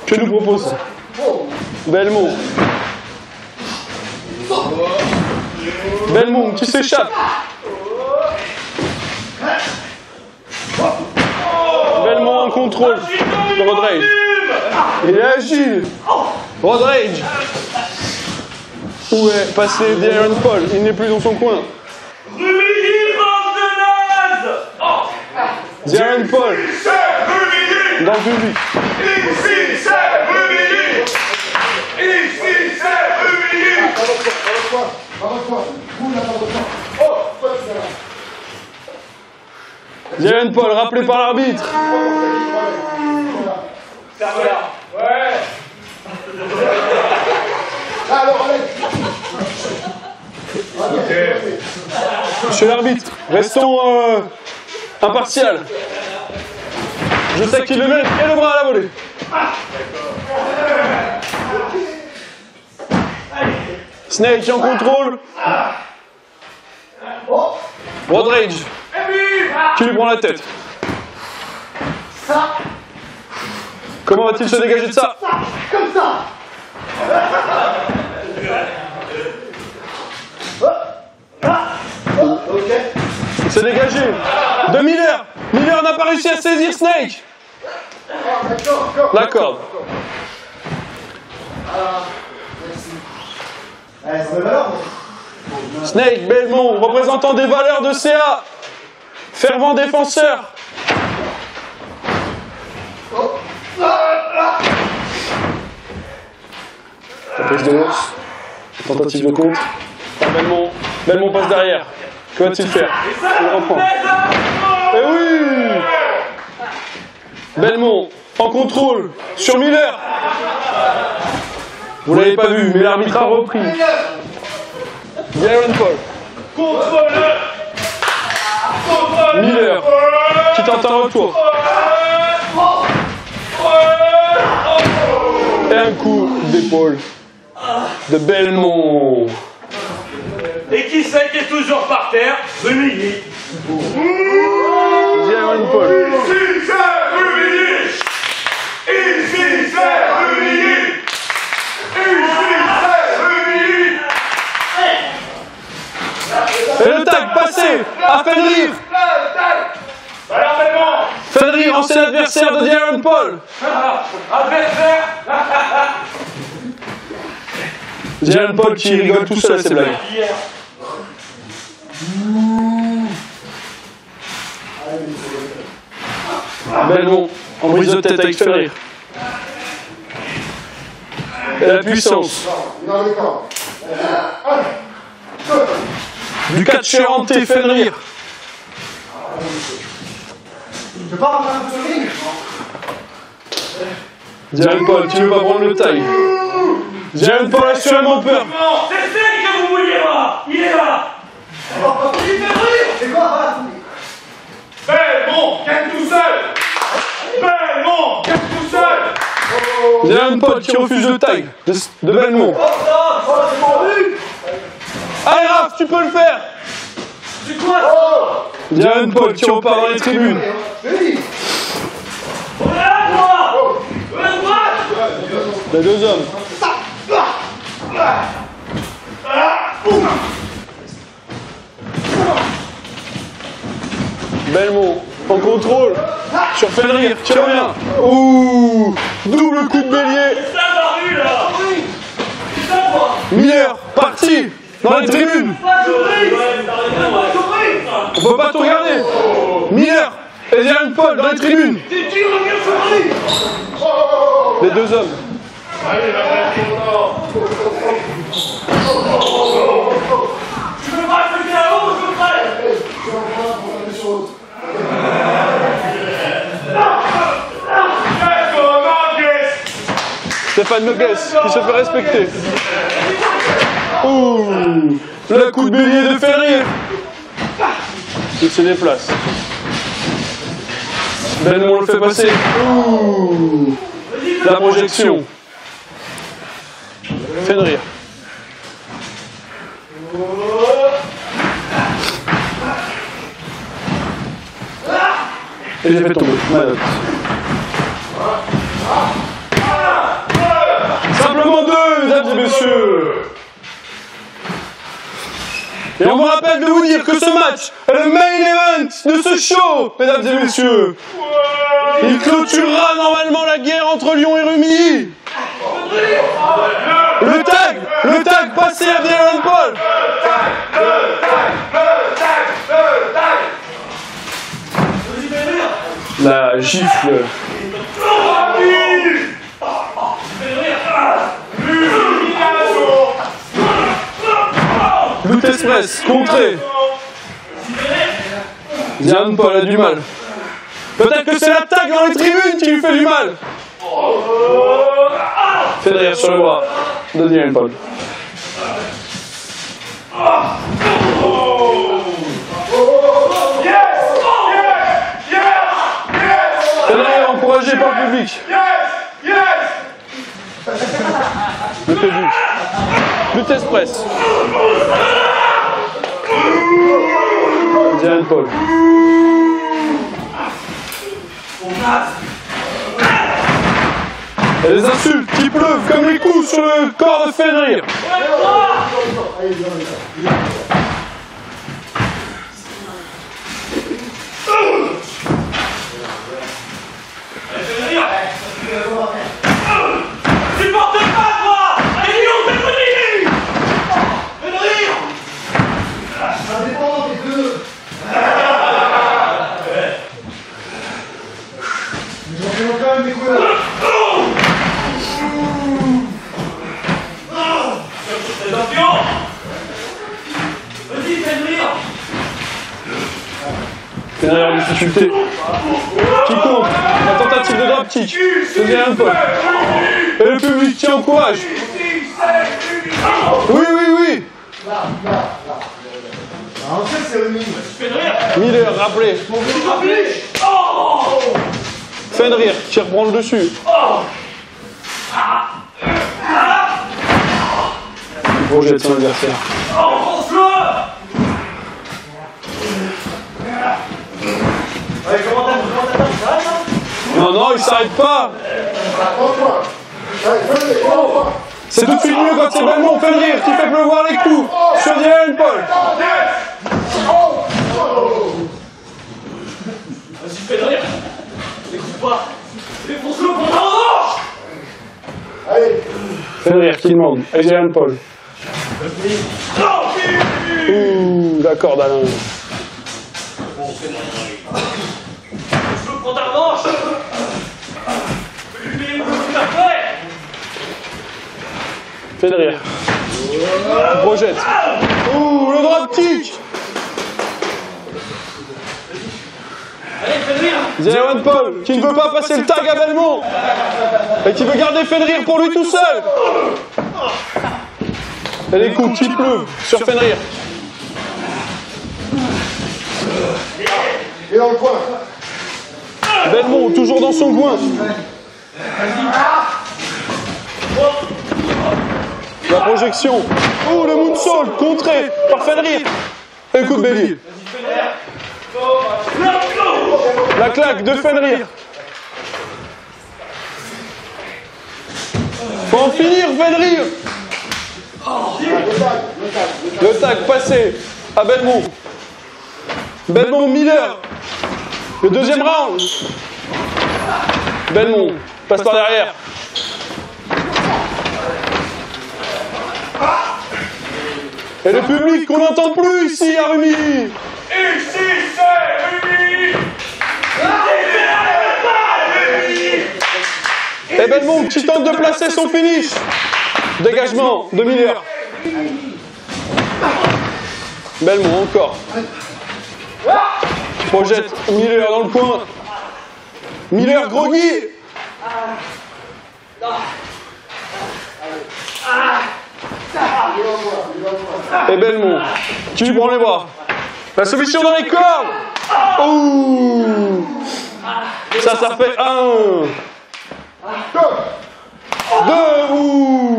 Que nous propose Belmont. Belmont qui s'échappe. Belmont en contrôle de Rodrage. Il est agile. Rodrage. Où est passé The Iron Paul? Il n'est plus dans son coin. The Iron Paul. Dans le public. Ici c'est Rumilly. Ici c'est Rumilly. The Iron Paul rappelé par l'arbitre. Ouais. Alors Alex. Monsieur l'arbitre, restons impartial. Je sais qu'il le mérite et le bras à la volée. Snake qui en contrôle. Road Rage qui lui prend la tête. Comment va-t-il se dégager de ça? Comme ça. Il s'est dégagé. De Miller. Miller n'a pas réussi à saisir Snake. La corde. Snake, Belmont, représentant des valeurs de CA. Fervent défenseur. La prise de l'ours. Tentative de contre. Belmont. Belmont passe derrière. Que va-t-il faire? Il reprend. Eh oui! Belmont en contrôle sur Miller. Vous l'avez pas vu, mais l'arbitre a repris. Darren Paul. Miller qui tente un retour. Et un coup d'épaule de Belmont. Et qui c'est qui est toujours par terre? Rumilly. Darren Paul. Ici c'est Rumilly. Ici c'est Rumilly. Ici c'est Rumilly. Et le tag passé à Fenrir. Fenrir, ancien adversaire de Darren Paul. Adversaire. Darren Paul qui rigole tout seul à ses blagues. Belmont en brise de tête avec Fenrir. Et la puissance du catcheur hanté Fenrir. Je peux pas rentrer un peu sur le ring. Darren Paul, tu veux pas prendre le taille? Darren Paul a assurément peur. C'est celle que vous vouliez voir. Il est là. C'est quoi? Belmont, gagne tout seul. Belmont, gagne tout seul. Darren Paul qui refuse le tag de Belmont. Allez Raph, tu peux le faire. C'est quoi? Darren Paul qui repart dans les tribunes. Les deux hommes. Belmont en contrôle sur Fenrir qui revient. Ouh, double coup de bélier. Miller parti dans les tribunes. On peut pas tout regarder. Miller et Darren Paul dans les tribunes. Les deux hommes. Tu veux pas te faire l'eau, je ferai. Stéphane Nogues qui se fait respecter. Ouh, le coup de bélier de Fenrir. Il se déplace. Belmont le fait passer. Ouh, la projection. Fenrir. Et j'ai fait tomber ma note. Simplement deux, mesdames et messieurs. Et on vous rappelle de vous dire que ce match est le main event de ce show, mesdames et messieurs. Il clôturera normalement la guerre entre Lyon et Rumilly. Le tag passé à Darren Paul. La gifle. Loot Express, contré. Darren Paul a du mal. Peut-être que c'est l'attaque dans les tribunes qui lui fait du mal. Fait derrière sur le bras de Darren Paul. partagé par le public. Le public. Lutte express. Diane Paul. Et les insultes qui pleuvent comme les coups sur le corps de Fenrir. Supporte pas, toi! Allez, on fait venir! Fenrir! Indépendant des deux. Mais j'en fais quand même des coups. Attention! Vas-y, Fenrir! Fenrir en difficulté. Qui compte la tentative de drop kick de Diane Paul. Et le public qui encourage. Oui, oui, oui. En fait, c'est Rumi. Miller, rappelé. Fenrir qui reprend le dessus. Il projette son adversaire. Non, non, il s'arrête pas. C'est tout de suite mieux quand c'est Belmont Fenrir qui fait pleuvoir les coups sur Diane Paul. Vas-y, Fenrir! N'écoute pas! Défonce-le pour ta revanche! Fenrir qui demande à Diane Paul. Ouh, la corde à l'un. Défonce-le pour ta revanche! Fais-lui tout à fait! Fenrir. Projette. Ouh, le drop kick. Allez, Fenrir! Diane Paul qui ne veut pas passer le tag à Belmont et qui veut garder Fenrir pour lui tout seul. Et les coups qui pleuvent sur Fenrir. Et dans le coin. Belmont toujours dans son coin. La projection. Oh, le moonsault contré par Fenrir. Et le coup de bélier. La claque de Fenrir. Faut en finir, Fenrir. Le tag passé à Belmont. Belmont Miller. Le deuxième round. Belmont passe par derrière. Et le public qu'on n'entend plus ici à Rumi. Ici, c'est Rumi! Et Belmont qui tente de placer son finish. Dégagement de Miller. Belmont encore. Projette Miller dans le coin. Miller groggy. Et Belmont qui lui prend les bras. La soumission dans les cordes. Ouh. Ça fait 1. 2. Ouh.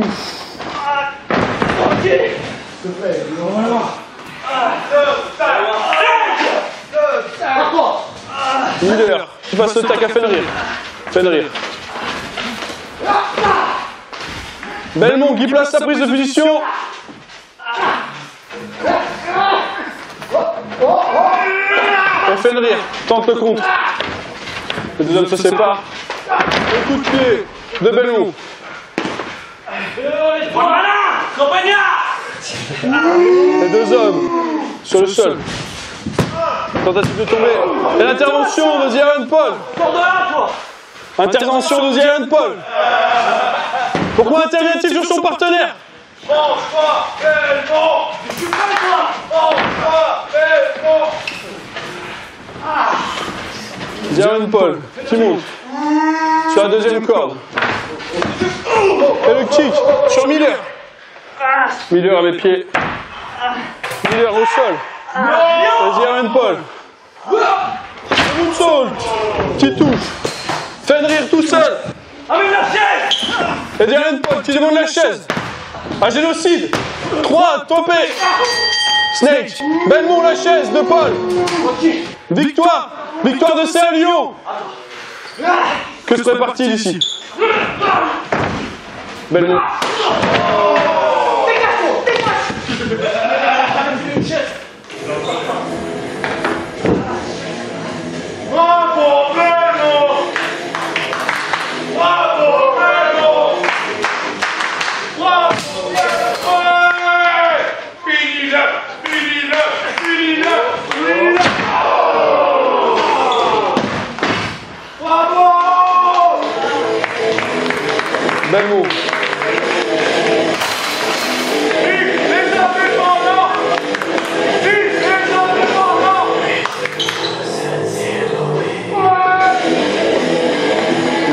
Miller qui passe le tac à Fenrir. Fenrir. Belmont qui place sa prise de position. Et Fenrir tente le contre. Les deux hommes se séparent. Le coup de pied de Belmont. Les deux hommes sur le sol. Tentative de tomber. Et l'intervention de Diane Paul. Intervention de Diane Paul. Pourquoi intervient-il sur son partenaire? Diane Paul qui monte sur la deuxième corde. Et le kick sur Miller. Miller les pieds. Miller au sol. Et Diane Paul. Le moonsault qui touche Fenrir tout seul. Amène la chaise. Eddie Allen Paul qui demande la chaise. À génocide. 3, topé. Snake. Belmont la chaise de Paul. Victoire. Victoire de CA Lyon. Que se prépare-t-il ici? Belmont. Bravo, Belmont. Bravo, Belmont. Bravo, Belmont. Finis-le, finis-le, finis-le, finis-le. Bravo. Belmont.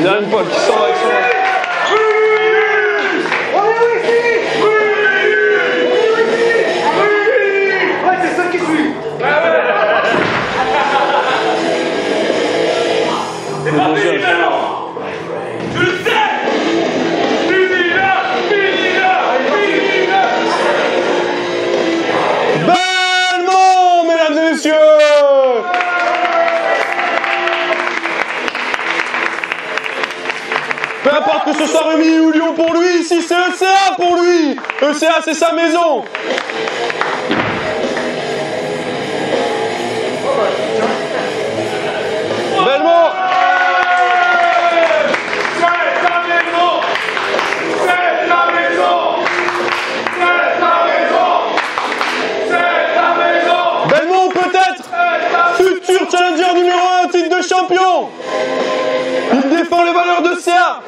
Darren Paul qui sort avec son... Ouais, c'est ça qui suit. C'est pas fini maintenant. Je le sais. Finis-le, finis-le, finis-le. Belmont, mesdames et messieurs. Peu importe que ce soit Rumi ou Lyon pour lui, ici c'est ECA pour lui. ECA c'est sa maison. Belmont. C'est ta maison. C'est ta maison. C'est ta maison. C'est ta maison. Belmont peut-être futur challenger numéro 1 titre de champion. Il défend les valeurs de CA.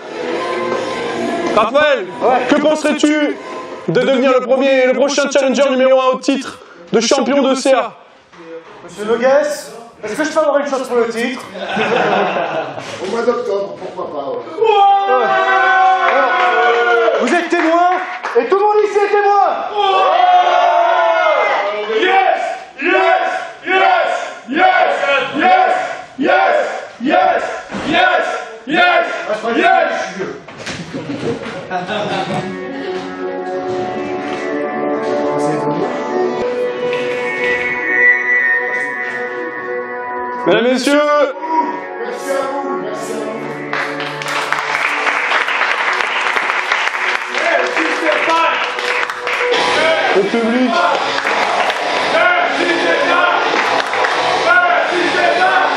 Raphaël, que penserais-tu de devenir le prochain challenger numéro 1 au titre de champion de CA? Monsieur Nogues, est-ce que je peux avoir une chance pour le titre? Au mois d'octobre, pourquoi pas. Vous êtes témoin et tout le monde ici est témoin. Yes! Yes! Yes! Yes! Yes! Yes! Yes! Yes! Yes! Yes! Mesdames et messieurs, Merci à vous, merci à vous. Merci Stéphane! le public, Merci Stéphane! Merci Stéphane!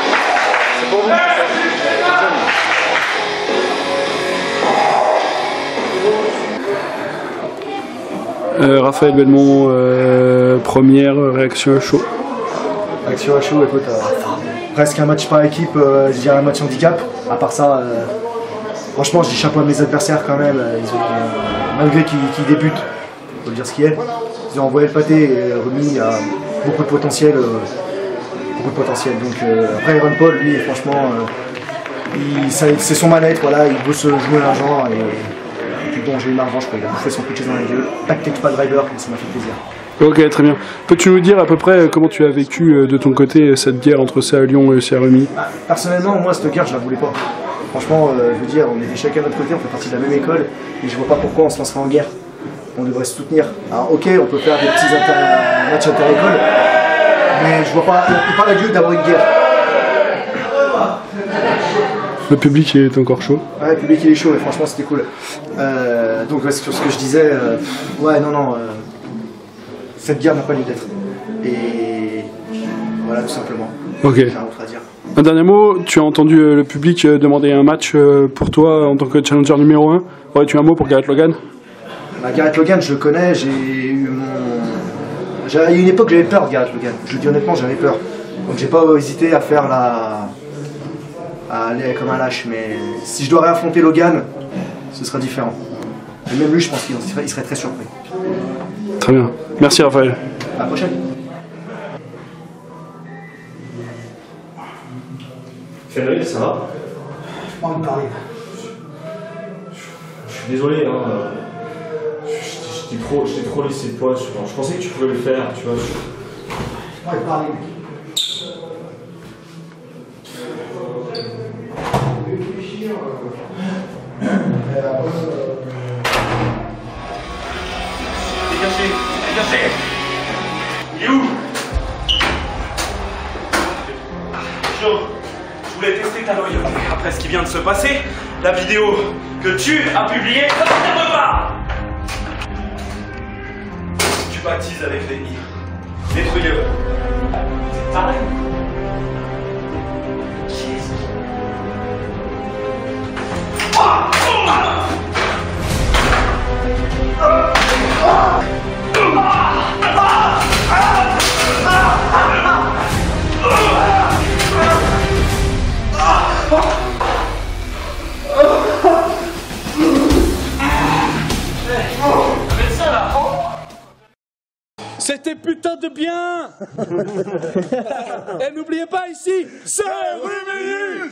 c'est pour vous. Merci Stéphane! Raphaël Belmont, première réaction à chaud. Action à chaud, écoute, presque un match par équipe, je dirais un match handicap. À part ça, franchement, je dis chapeau à mes adversaires quand même. Ils ont, malgré qu'ils débutent, faut le dire ce qu'il est, ils ont envoyé le pâté et Rumi a beaucoup de potentiel. Donc après, Aaron Paul, lui, franchement, c'est son mal-être, voilà, il veut se jouer l'argent et puis bon, j'ai eu ma revanche, il a bouffé son coup de chaise dans les yeux. Tactique pas driver, ça m'a fait plaisir. Ok, très bien. Peux-tu nous dire à peu près comment tu as vécu de ton côté cette guerre entre CA Lyon et CA Rumi? Personnellement, moi, cette guerre, je la voulais pas. Franchement, je veux dire, on était chacun de notre côté, on fait partie de la même école, et je vois pas pourquoi on se lancerait en guerre. On devrait se soutenir. Alors, ok, on peut faire des petits matchs inter-écoles, mais je vois pas la lieu d'avoir une guerre. Le public est encore chaud. Ouais, le public il est chaud, et franchement, c'était cool. Donc, sur ce que je disais, ouais, non. Cette guerre n'a pas lieu d'être. Et voilà, tout simplement. Ok. J'ai rien d'autre à dire. Un dernier mot, tu as entendu le public demander un match pour toi en tant que challenger numéro 1. Aurais-tu un mot pour Gareth Logan? Gareth Logan, je le connais, il y a une époque j'avais peur de Gareth Logan. Je le dis honnêtement, j'avais peur. Donc j'ai pas hésité à faire à aller comme un lâche. Mais si je dois réaffronter Logan, ce sera différent. Et même lui, je pense qu'il serait très surpris. Très bien. Merci Raphaël. À la prochaine. Fenrir, ça va? On parle. Je suis désolé, hein. Je t'ai trop laissé de poids sur. Je pensais que tu pouvais le faire, tu vois. On parle. Dégagez, dégagez. Il est où? Joe, je voulais tester ta loyauté après ce qui vient de se passer. La vidéo que tu as publiée, ça ne t'aime pas. Tu baptises avec les i. Détruis-le. C'est pareil. C'était putain de bien. Et n'oubliez pas ici, c'est Rumilly.